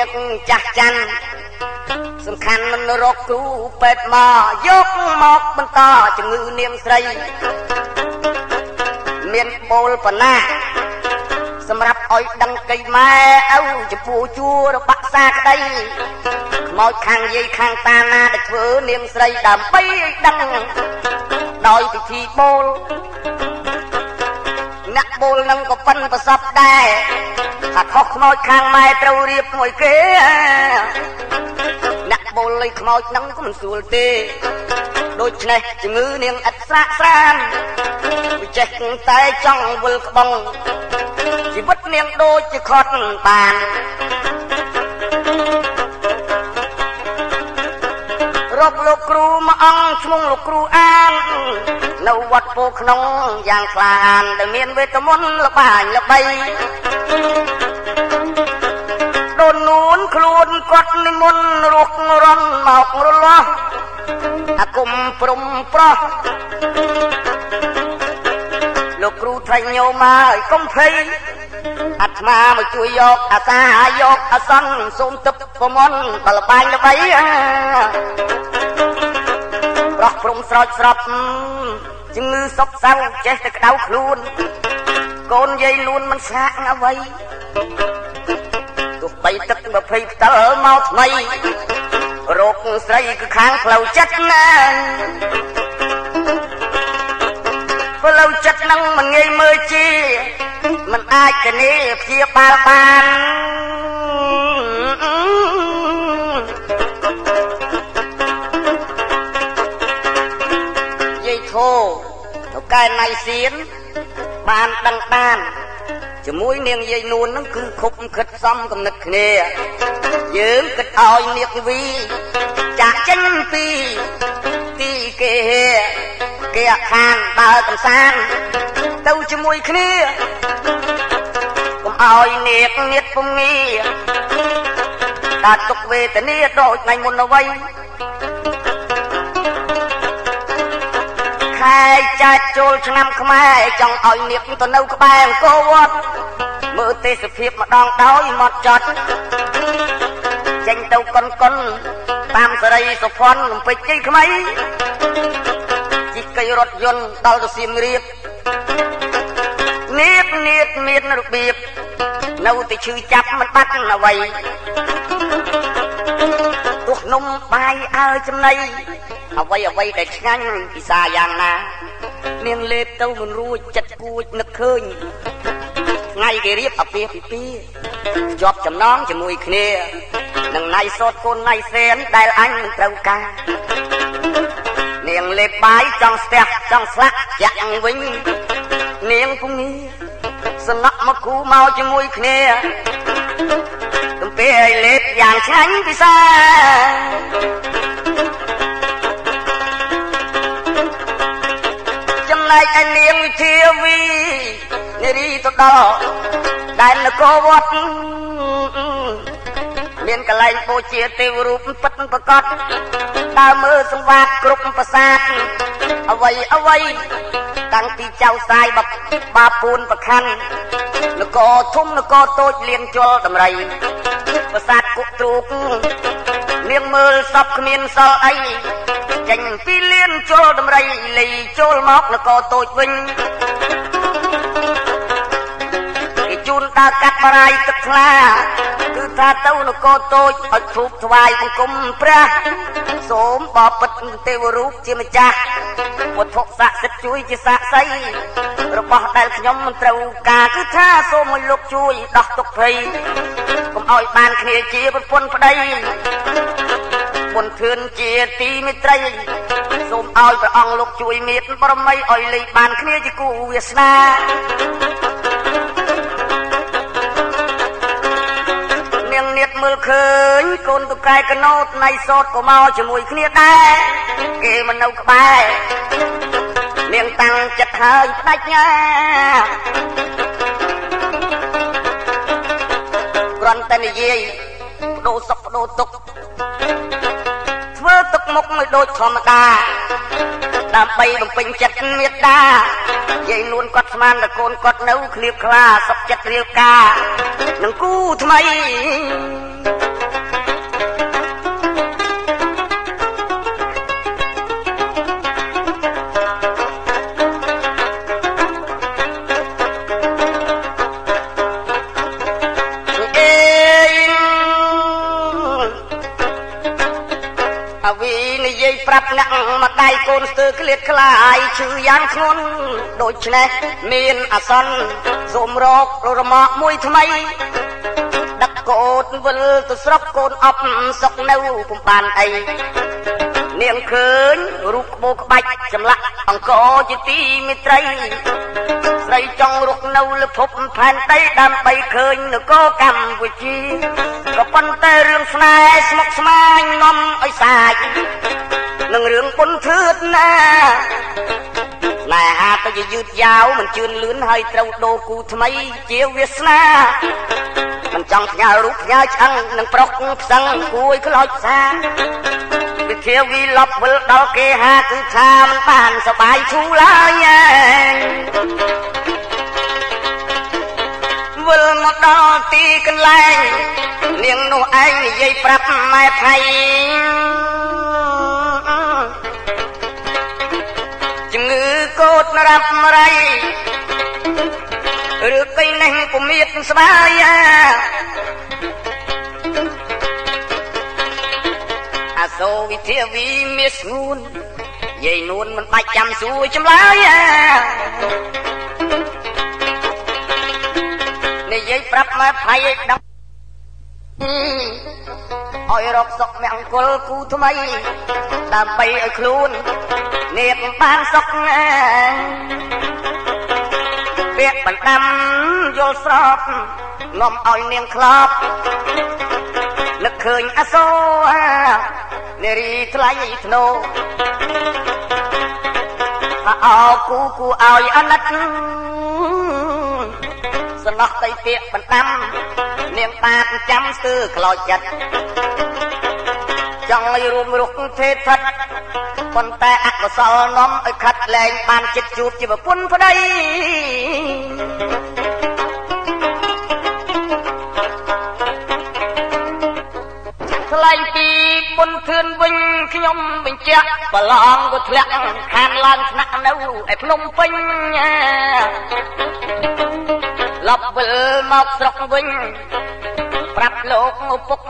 កចាស់ចាន់សំខាន់មិនរកគ្រូពេទ្យមកយកមកបន្តជំងឺនាងស្រីមានបូលបណ្ណាសម្រាប់ឲ្យដឹងកៃម៉ែឪចំពោះជួរបាក់សាក្តីខ្មោចខាងយាយខាងតាណាដែលធ្វើនាងស្រីដើម្បីឲ្យដឹងដោយពិធីបូលអ្នកបូលនឹងក៏ប៉ិនប្រសពដែរថាខុសខ្មោចខាងម៉ែត្រូវរៀបមួយគេអ្នកបូលលុយខ្មោចនឹងក៏មិនស្រួលទេដូច្នេះជំងឺនាងឥតស្រាកស្រានវាចេះតែចង់វិលក្បងជីវិតនាងដូចជាខត់បានរកលោកគ្រូមួយអង្គឈ្មោះលោកគ្រូអាននៅវត្តពោក្នុងយ៉ាងក្លាហានដែលមានវេទមន្តល្បាញល្បីដូននួនខ្លួនគាត់និមន្តរុករំមករលាស់អាគុំព្រំប្រោះលោកគ្រូថ្លែងញោមហើយកុំភ័យអាត្មាមកជួយយកអាសាយកអសន្នសូមទឹកប្រមន់បលបាញ់ល្បីប្រោះព្រំស្រោចស្រពជំងឺសពសៅចេះតែក្តៅខ្លួនកូនយាយលួនមិនស្ងាកអ្វីទោះបីទឹក20ផ្តិលមកថ្មីរោគស្រីគឺខាងផ្លូវចិត្តណាផ្លូវចិត្តនឹងមិនងាយមើលជាមិនអាចទៅនេះព្យាបាលបានយាយធោទៅកែណៃសៀនបានដឹងបានជាមួយនាងយាយនួននឹងគឺខុបខិតសំគំនិតគ្នាយើងគិតឲ្យនាងវីចាក់ចេញពីទីគេខានដើរកំសាន្តទៅជាមួយគ្នាកុំឲ្យនាគនៀតពងងាកើតទុកវេទនាដូចថ្ងៃមុនអ្វីខែចាច់ចូលឆ្នាំខ្មែរចង់ឲ្យនាគទៅនៅក្បែរអង្គរវត្តមើលទេសភាពម្ដងដោយមកចត់ចេញទៅកុនតាមសេរីសុភ័ណ្ឌលំពេចជ័យថ្មីជីកីរថយន្តដល់ទៅសៀមរាបនាគមានរបៀបនៅតែឈឺចាប់មិនបាត់អ្វីទោះនំបាយអើចំណីអ្វីដែលឆ្ងាញ់ពិសាយ៉ាងណានាងលេបទៅមិនរួចចិត្តគួចនឹកឃើញថ្ងៃគេរៀបអាពាហ៍ពិពាហ៍ជាប់ចំណងជាមួយគ្នានឹងណៃសតកូនណៃសែនដែលអញមិនត្រូវការនាងលេបបាយចង់ស្ទះចង់ស្លាក់ចាក់វិញនាងពុំនេះសំណក់មកគូមកជាមួយគ្នាទំពេលឲ្យលេបយ៉ាងឆ្ងាញ់ពិសាចំណែកឯនាងវិធាវីនារីទៅដល់ដែលនគរវត្តមានកលែងបូជាទេវរូបពិតប្រកបដើរមើលសង្វាតគ្រប់ប្រាសាទអ្វីតាំងពីចៅសាយបាពួនប្រខណ្ឌនគរធំនគរតូចលៀងជលតម្រៃប្រាសាទគុកទ្រូកនាងមើលសពគ្មានសល់អីចេញពីលៀនជលតម្រៃលីចូលមកនគរតូចវិញគេជូនដើរកាត់បរាយទឹកថ្លាគឺថាទៅនគរតូចឲ្យធូបថ្វាយបង្គំព្រះសូមបបិទ្ធទេវរូបជាម្ចាស់វត្ថុស័ក្តិសិទ្ធិជួយជាសាក្សីរបស់ដែលខ្ញុំមិនត្រូវការគឺថាសូមឲ្យលោកជួយដោះទុក្ខភ័យកុំឲ្យបានគ្នាជាប្រពន្ធប្តីបុណ្យធឿនជាទីមេត្រីសូមឲ្យព្រះអង្គលោកជួយមេត្តាបរមីឲ្យលេខបានគ្នាជាគូវាសនានាងនាតមើលឃើញកូនតុកែកណូតណៃសតក៏មកជាមួយគ្នាដែរគេមិននៅក្បែរនាងតាំងចិត្តហើយផ្ដាច់ញាគ្រាន់តែនិយាយបដូរសុខបដូរទុក្ខធ្វើទឹកមុខមិនដូចធម្មតាដើម្បីបំពេញចិត្តមេត្តាយាយនួនគាត់ស្មានតែកូនគាត់នៅឃ្លៀបខ្លាសុខចិត្តរៀបការនឹងគូថ្មី ប្រាប់អ្នកមកដៃកូនស្ទើក្លៀតខ្លាយឈឺយ៉ាងធ្ងន់ដូច្នេះមានអាសន្នសូមរករមាក់មួយថ្មីដឹកកូនវិលទៅស្រុកកូនអប់សុកនៅពុំបានអីនាងឃើញរូបក្បូរក្បាច់ចម្លាក់អង្គរជាទីមេត្រីស្រីចង់រុកនៅលើភពផែនដីដើម្បីឃើញនគរកម្ពុជាក៏ប៉ុន្តែរឿងស្នេហ៍ស្មុគស្មាញនាំឲ្យសាច់នឹងរឿងពុនធឿតណាស្នេហាទៅជាយឺតយ៉ាវមិនជឿនលឿនហើយត្រូវដូរគូថ្មីជាវាសនាមិនចង់ផ្ញើរូបផ្ញើឆ្អឹងនឹងប្រុសផ្សឹងគួយខ្លោចសាវិធាវីលប់វិលដល់គេហាគឺថាមិនបានសបាយធូរឡើយវិលមកដល់ទីកន្លែងនាងនោះឯងនិយាយប្រាប់ម៉ែថៃជំងឺកូតរ៉ាប់រៃឬកៃនេះពុំមានស្បាយអាសូវិធាវីមានស្ងួនយាយនួនមិនបាច់ចាំសួរចម្លើយនិយាយប្រាប់ម៉ែផៃឲ្យដឹងឲ្យរកសុកមង្គលគូថ្មីដើម្បីឲ្យខ្លួននាងបានសុខពាក្យបណ្ដាំយល់ស្របនាំឲ្យនាងខ្លោបនឹកឃើញអសូរនារីថ្លៃធ្នូអោគូគូឲ្យអណិតសំណោះតៃពាក្យបណ្ដាំនាងតាចាំស្ទើខ្លោចចិត្តចង់ឲ្យរួមរុកទេថិតប៉ុន្តែអកុសលនាំឲ្យខាត់លែងបានចិត្តជួបជាប្រពន្ធប្តីថ្លែងពីពុនធឿនវិញខ្ញុំបញ្ជាក់ប្រឡងក៏ធ្លាក់ខានឡើងថ្នាក់នៅឯភ្នំពេញលប់វិលមកស្រុកវិញប្រាប់លោកឪពុក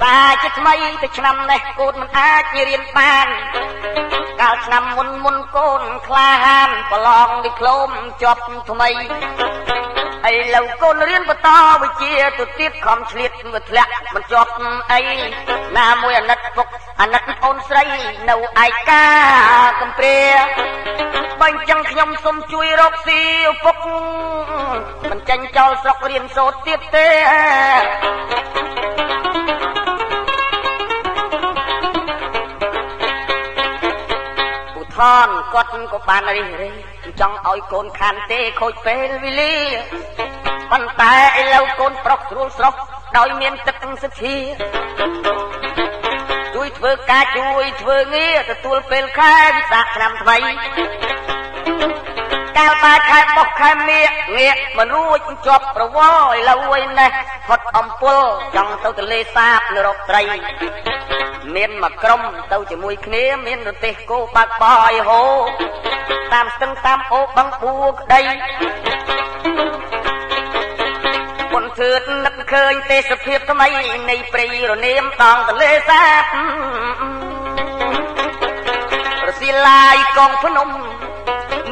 សាជាថ្មីទៅឆ្នាំនេះកូនមិនអាចរៀនបានកាលឆ្នាំមុនកូនក្លាហានប្រឡងឌីប្លូមជាប់ថ្មីឥឡូវកូនរៀនបន្តវិជ្ជាទៅទៀតខំឆ្លៀតវាធ្លាក់មិនជាប់អីណាមួយអាណិតពុកអាណិតអូនស្រីនៅឯកាកំព្រាបើអញ្ចឹងខ្ញុំសូមជួយរកស៊ីឪពុកមិនចាញ់ចោលស្រុករៀនសូត្រទៀតទេគាត់ក៏បានរិះរេចង់ឲ្យកូនខានទេខូចពេលវេលាប៉ុន្តែឥឡូវកូនប្រុសស្រួលស្រស់ដោយមានទឹកសិទ្ធិជួយធ្វើការជួយធ្វើងារទទួលពេលខែវិសាខឆ្នាំថ្មីកាលបាខែបោះខែមៀកងាកមិនរួចជាប់ប្រវល់ឥឡូវឯនេះផុតអំពុលចង់ទៅទលេសាបនៅរកត្រីមានមកក្រុមទៅជាមួយគ្នាមានរទេសគោបាក់បោឲ្យហូតាមស្ទឹងតាមអូបឹងបួក្ដីពុនធឿននឹកឃើញទេសភាពថ្មីនៃព្រៃរនាមដងទលេសាបរសៀលឡាយកងភ្នំ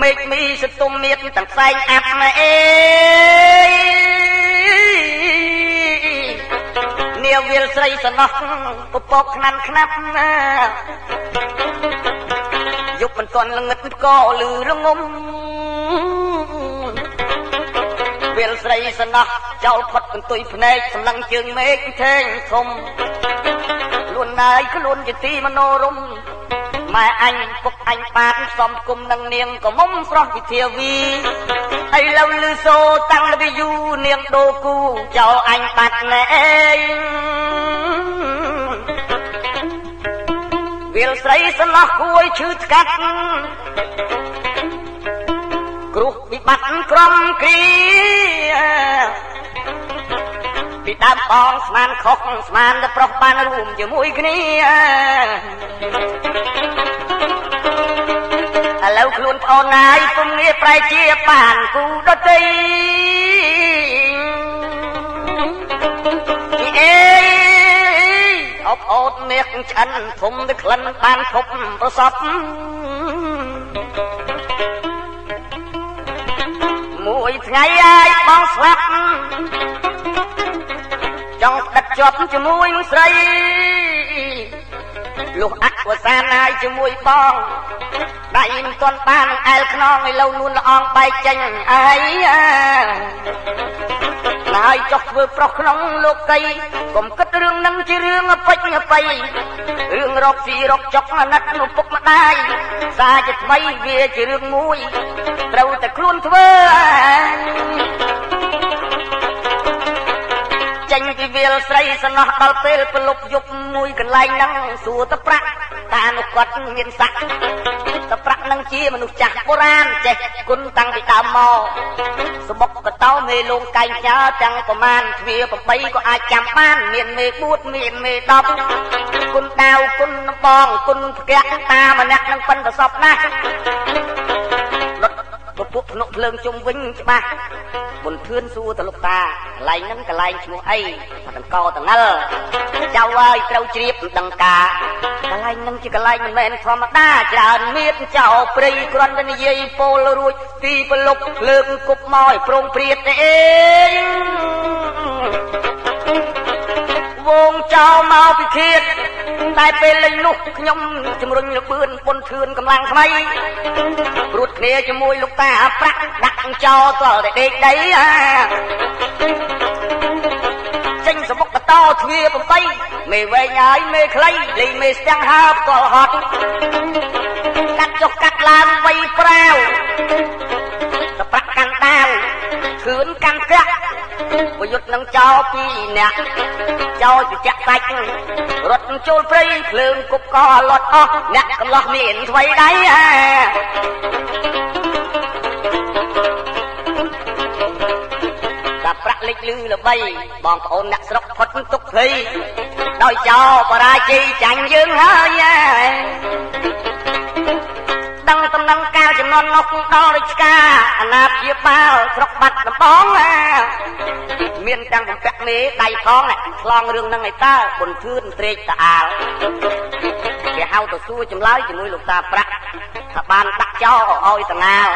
មេឃមីសតុំមៀតទាំងផ្សែងអាប់ណាអេនាវាលស្រីសំណោះពពកខ្នាន់ខ្នាប់ណាយុបមិនទាន់ល្ងឹតក៏លឺរងំវាលស្រីសំណោះចោលផុតកន្ទុយភ្នែកសម្លឹងជើងមេឃថេងធំខ្លួនណាយខ្លួនជាទីមនោរម្យម៉ែអញពុកអញបានសំគុំនឹងនាងក៏មុំស្រស់វិធាវីឥឡូវលឺសូតាំងពីយូនាងដូគូចោលអញបាត់ណែវាលស្រីស្លោះគួយឈឺស្កាត់គ្រោះវិបត្តិក្រំគ្រាពីដើមបងស្មានខុសស្មានតែប្រុសបានរួមជាមួយគ្នាឥឡូវខ្លួនប្អូនណាយពុំងាយប្រែជាបានគូដតីអេអបអូន នេះឆ្អិនធំទៅក្លិនបានភពប្រសពមួយថ្ងៃហើយបងស្លាប់ចង់ដឹកជាប់ជាមួយនឹងស្រីលុះអវសានហើយជាមួយបងដៃមិនទាន់បានអែលខ្នងឲ្យលៅនួនល្អងបែកចេញអីហើយចុះធ្វើប្រុសក្នុងលោកីកុំគិតរឿងនឹងជារឿងពេចបៃរឿងរកស៊ីរកចុកអាណិតនោះពុកម្ដាយសារជាថ្មីវាជារឿងមួយត្រូវតែខ្លួនធ្វើចេញពីវាលស្រីសំណោះដល់ពេលប្រលប់យប់មួយកន្លែងហ្នឹងសួរទៅប្រាក់តានោះគាត់មានស័ក្តិទៅប្រាក់នឹងជាមនុស្សចាស់បុរាណចេះគុណតាំងពីដើមមកសបុកកតោមេលងកែងចើទាំងប្រមាណទ្វា8ក៏អាចចាំបានមានមេ4មានមេ10គុណដាវគុណបងគុណផ្កាតាម្នាក់នឹងប៉ិនប្រសពណាស់ពពុះភ្នក់ភ្លើងជុំវិញច្បាស់បុនធឿនសួរទៅលោកតាកន្លែងហ្នឹងកន្លែងឈ្មោះអីថាដង្កតងិលចៅហើយត្រូវជ្រាបដឹងការកន្លែងហ្នឹងជាកន្លែងមិនមែនធម្មតាច្រើនមានចៅព្រៃគ្រាន់តែនិយាយពោលរួចទីប្រលប់លើកគប់មកឲ្យប្រងព្រាតទេអេវងចៅមកពិឃាតតែពេលលេងនោះខ្ញុំជំរុញលបឿនពុនធឿនកម្លាំងថ្មីព្រួតគ្នាជាមួយលោកតាប្រាក់ដាក់ចោលតលតែដេកដីចេញសមុខកតោទ្វា8មេវែងហើយមេខ្លីលេងមេស្ទាំងហើបតលហត់កាត់ចុះកាត់ឡើងវៃប្រាវតប្រាក់កាន់ដាវធឿនកាន់ក្រាក់ប្រយុទ្ធនឹងចោល2នាក់ចោលជាចាក់សាច់រត់ចូលព្រៃភ្លើងគប់កលត់អស់អ្នកកន្លោះមានថ្មីដៃតាប្រាក់លេចលឺល្បីបងប្អូនអ្នកស្រុកផុតទុកភ័យដោយចោលបរាជ័យចាញ់យើងហើយដឹងតំណែងកាលចំនួននោះដល់រាជការអាណាព្យាបាលស្រុកបាត់ដំបងមានទាំងបំពាក់មេដៃផងឆ្លងរឿងហ្នឹងឯតើបុនធឿនត្រេកតាអាលគេហៅទៅសួរចម្លើយជាមួយលោកតាប្រាក់ថាបានដាក់ចោលឲ្យតងាល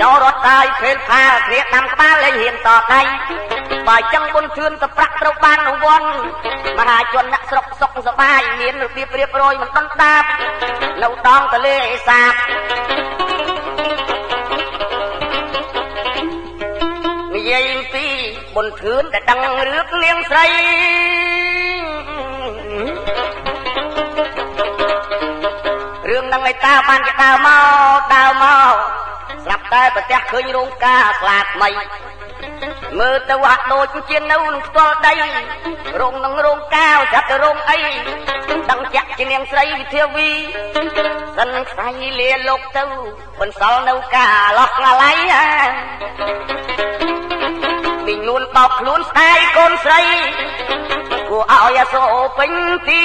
ចោលរត់ហើយភេលផាគ្នាដាំក្បាលលេងហ៊ានតដៃបើចឹងបុនធឿនទៅប្រាក់ត្រូវបានរង្វាន់មហាជនអ្នកស្រុកសុខសប្បាយមានរបៀបរៀបរយមិនដុនដាបនៅដងទលេឯសាបនិយាយអំពីបុនធឿនដែលដឹងរឿងនាងស្រីរឿងហ្នឹងឯតាបានគេដើរមកស្រាប់តែប្រទះឃើញរោងការស្លាថ្មីមើលទៅហាក់ដូចជានៅនឹងផ្ទាល់ដីរោងនឹងរោងកាវចាប់ទៅរោងអីដឹងចាក់ជានាងស្រីវិធាវីសិនខ្សែលាលោកទៅបន្សល់នៅការឡោះឆ្លៃមីងនួនបោកខ្លួនស្ដាយកូនស្រីគួរឲ្យអាសូពេញទី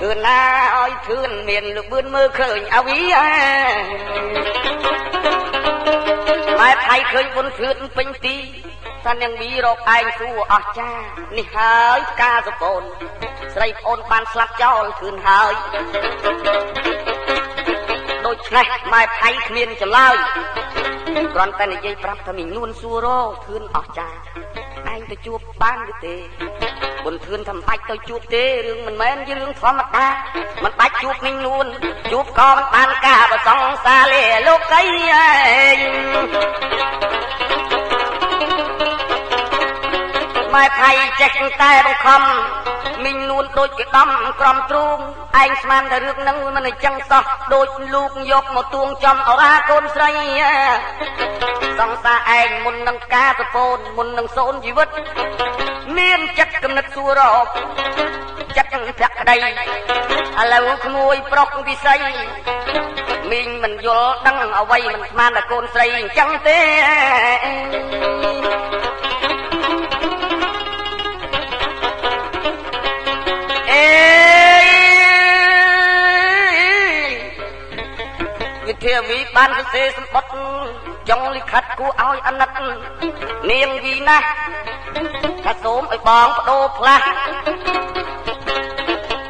គឺណាឲ្យធឿនមានលបឿនមើលឃើញអវីម៉ែថៃឃើញបុនធឿនពេញទីថានាងវីរកឯងសួរអស់ចានេះហើយផ្កាសកូនស្រីប្អូនបានស្លាប់ចោលធឿនហើយដូច្នេះម៉ែថៃគ្មានចម្លើយគ្រាន់តែនិយាយប្រាប់ថាមីងនួនសួររកធឿនអស់ចាឯងទៅជួបបានឬទេបុនធឿនថាមិនបាច់ទៅជួបទេរឿងមិនមែនជារឿងធម្មតាមិនបាច់ជួបមីងនួនជួបក៏មិនបានការប្រសងសាលេលោកីម៉ែថៃចេះតែបង្ខំមីងនួនដូចគេដំក្រំទ្រូងឯងស្មានតែរឿងហ្នឹងមិនអញ្ចឹងសោះដូចលោកយកមកទួងចំអរាកូនស្រីសង្សារឯងមុននឹងការប្រពន្ធមុននឹងសូនជីវិតមានចិត្តគំនិតសួររកចិត្តភក្តីឥឡូវក្មួយប្រុសវិស័យមីងមិនយល់ដឹងអ្វីមិនស្មានតែកូនស្រីអញ្ចឹងទេវិធាវីបានសរសេរសម្បត្តិ ចង់លិខិតគួរឲ្យអាណិតនាងវីណាថាសូមឲ្យបងបដូរផ្លាស់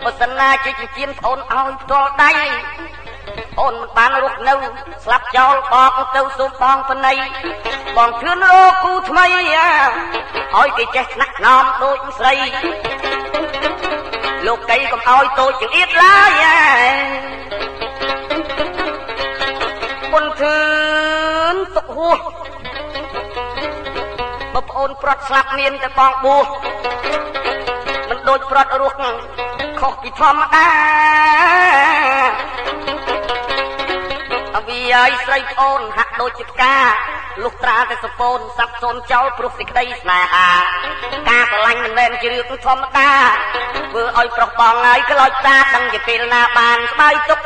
បើសិនណាជាជាប្អូនឲ្យផ្ទាល់ដៃអូនមិនបានរស់នៅស្លាប់ចោលបងទៅសូមបងបណៃបងធឿនរកគូថ្មីឲ្យគេចេះថ្នាក់ថ្នមដូចស្រីលោកកៃកុំឲ្យតូចចង្អៀតឡើយបុនធឿនទុកហួសបងប្អូនប្រត់ស្លាប់មានតែបងបួសមិនដូចប្រត់រស់ខុសពីធម្មតាអវីឲ្យស្រីប្អូនហាក់ដូចជាផ្កាលុះត្រាតែសពូនសាប់សូនចោលព្រោះសេចក្តីស្នេហាការស្រឡាញ់មិនមែនជារឿងធម្មតាធ្វើឲ្យប្រុសបងហើយក្លោចតាដឹងជាពេលណាបានស្បាយទុក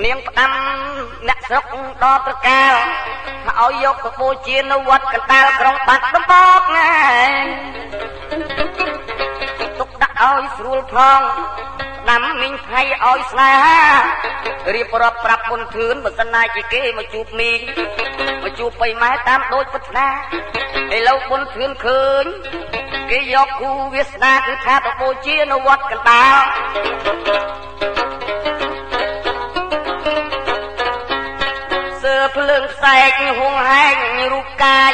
នាងផ្ដាំអ្នកស្រុកដល់ប្រកាលឲ្យយកទៅបូជានៅវត្តកណ្ដាលក្រុងបាត់ដំបងទុកដាក់ឲ្យស្រួលផងដាំមីងភ័យឲ្យស្នេហារៀបរាប់ប្រាប់បុនធឿនបើសិនណាជាគេមកជួបមីងមកជួបបៃម៉ែតាមដូចប្រាថ្នាឥឡូវបុនធឿនឃើញគេយកគូវាសនាគឺថាទៅបូជានៅវត្តកណ្ដាលភ្លើងផ្សែកហួងហែងរូបកាយ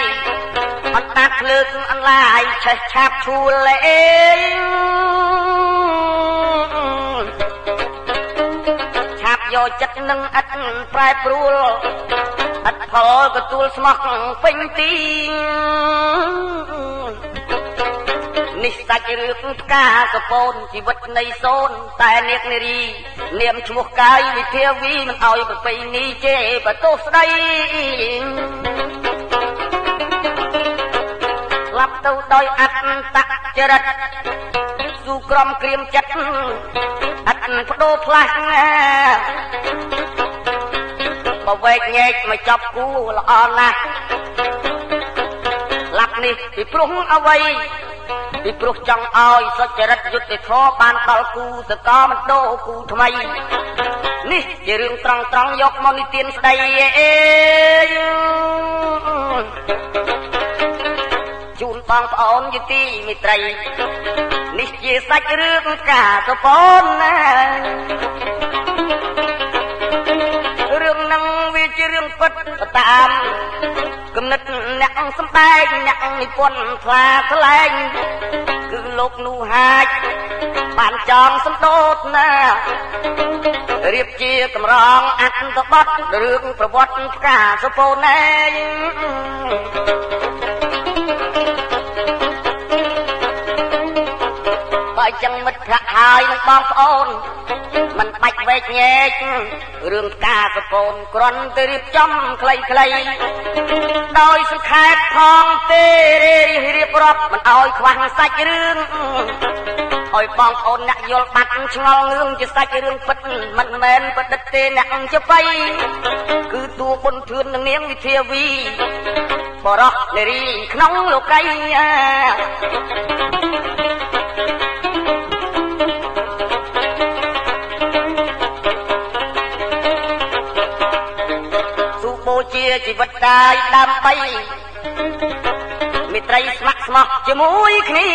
អត់តាភ្លើងអន្លាយឆេះឆាប់ឈួលលេឆាប់យកចិត្តនឹងឥតប្រែប្រួលឥតផលក៏ទួលស្មោះពេញទីនេះសាច់រឿងផ្កាសពូនជីវិតនៃសូនតែនាគនារីនាមឈ្មោះកាយវិធាវីមិនឲ្យប្រពៃណីជេបទោសស្ដីស្លាប់ទៅដោយអត្តចរិតស៊ូក្រមក្រៀមចិត្តអត្តបដូរផ្លាស់បើវែកញែកមកចាប់គូល្អណាស់ស្លាប់នេះពីព្រោះអ្វីពីព្រោះចង់ឲ្យសុចរិតយុត្តិធម៌បានដល់គូតកមិនដូរគូថ្មីនេះជារឿងត្រង់យកមកនិទានស្ដីជូនបងប្អូនយទីមិត្តរីនេះជាសាច់រឿងការសពូនណារឿងនឹងវាជារឿងពិតតាមគំនិតអ្នកសម្ដែងអ្នកនិពន្ធថ្លាថ្លែងគឺលោកនូហាចបានចងសម្ដោតណារៀបជាកម្រងអត្ថបទរឿងប្រវត្តិផ្កាសពូនឯងបើចឹងមិត្តភក្តិហើយនឹងបងប្អូនមិនបាច់វែកញែករឿងផ្កាសពូនគ្រាន់តែរៀបចំខ្លីៗដោយសង្ខេបផងទេរៀបរាប់មិនឲ្យខ្វះសាច់រឿងឲ្យបងប្អូនអ្នកយល់បាត់ឆ្ងល់រឿងជាសាច់រឿងពិតមិនមែនប្រឌិតទេអ្នកជាបៃគឺតួបុនធឿននឹងនាងវិធាវីបរោះនារីក្នុងលោកីជាជីវិតកាយដើម្បីមិត្តរីស្ម័គ្រស្មោះជាមួយគ្នា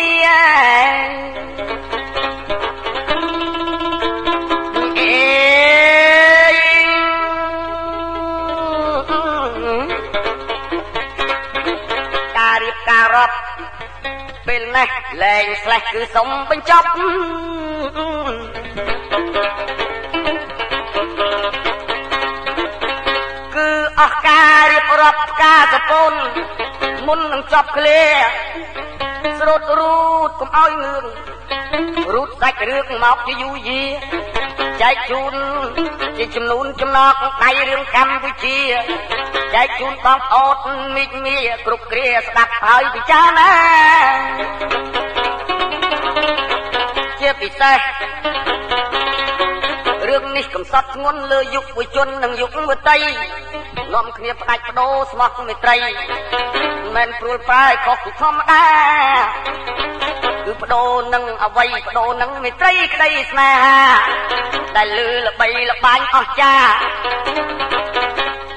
ការរៀបការរាប់ពេលនេះលែងស្លេះគឺសុំបញ្ចប់អស់ការរៀបរាប់ផ្កាសពូនមុននឹងចប់ឃ្លាស្រូតរូតកុំឲ្យងឿងរូតសាច់រឿងមកជាយូរយាចែកជូនជាចំនួនចំណកដៃរឿងកម្ពុជាចែកជូនបងប្អូនមិត្តមាគ្រប់គ្រាស្ដាប់ហើយពិចារណាជាពិសេសរឿង រឿងនេះកំសត់ធ្ងន់លើយុវជននិងយុវតីនាំគ្នាផ្ដាច់បដូរស្មោះមេត្រីមិនព្រួលប្រែខុសពីធម្មតាគឺបដូរនឹងអ្វីបដូរនឹងមេត្រីក្តីស្នេហាដែលលើល្បីល្បាញអស្ចារ្យ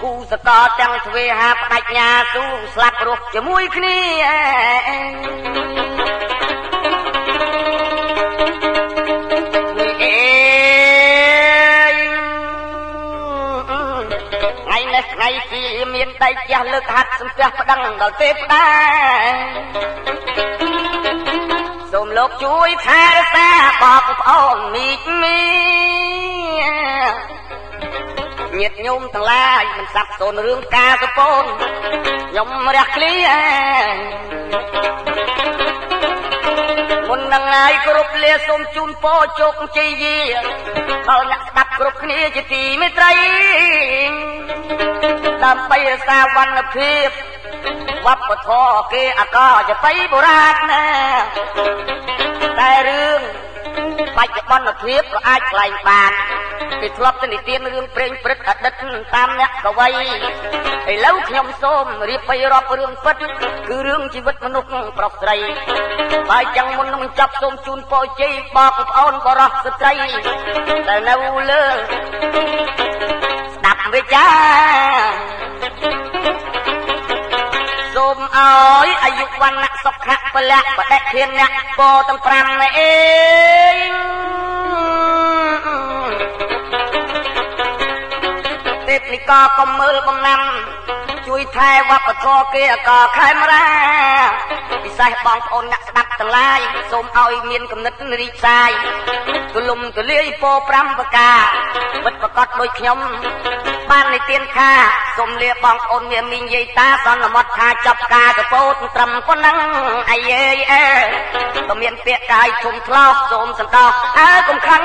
គូសកលទាំងទ្វេហាបដិញ្ញាស៊ូស្លាប់រស់ជាមួយគ្នាថ្ងៃទីមានដៃជះលើកហាត់សំពះប្តឹងដល់ទេពតាសូមលោកជួយថែរក្សាបងប្អូនមីកមីញាតិញោមទាំងឡាយមិនសាប់សូនរឿងការសពូនខ្ញុំរះឃ្លីមុននឹងហើយគ្រប់លាសូមជូនពរជោគជ័យយាដល់អ្នកស្ដាប់គ្រប់គ្នាជាទីមេត្រីដើម្បីរក្សាវណ្ណភាពវប្បធម៌គេអកចតីបុរាណណាតែរឿងបច្ចុប្បន្នភាពក៏អាចខ្លែងបានពីធ្លាប់ទៅនិទានរឿងព្រេងព្រឹកអតីតតាមអ្នកកវីឥឡូវខ្ញុំសូមរៀបពីរាប់រឿងពិតគឺរឿងជីវិតមនុស្សប្រុសស្រីហើយចឹងមុននឹងបញ្ចប់សូមជូនពរជ័យបងប្អូនបរិសុទ្ធស្ត្រីដែលនៅលើស្ដាប់វិចាសូមអើយអាយុវណ្ណៈសុខៈពលៈបដិធានអ្នកពរទាំង5នេះទេពនិកកុំមើលបំណាំជួយថែវប្បធម៌គេអកខេមរាពិសេសបងប្អូនអ្នកស្ដាប់ទាំងឡាយសូមឲ្យមានគំនិតរីកសាយទូលំទូលាយពោ5ប្រការពិតប្រកបដោយខ្ញុំបាននិទានថាសូមលាបងប្អូនមានមីងយាយតាសន្មត់ថាចាប់ការកពោតត្រឹមប៉ុណ្ណឹងអាយេក៏មានពាក្យកាយធំធ្លោសូមសន្តោសកុំខឹង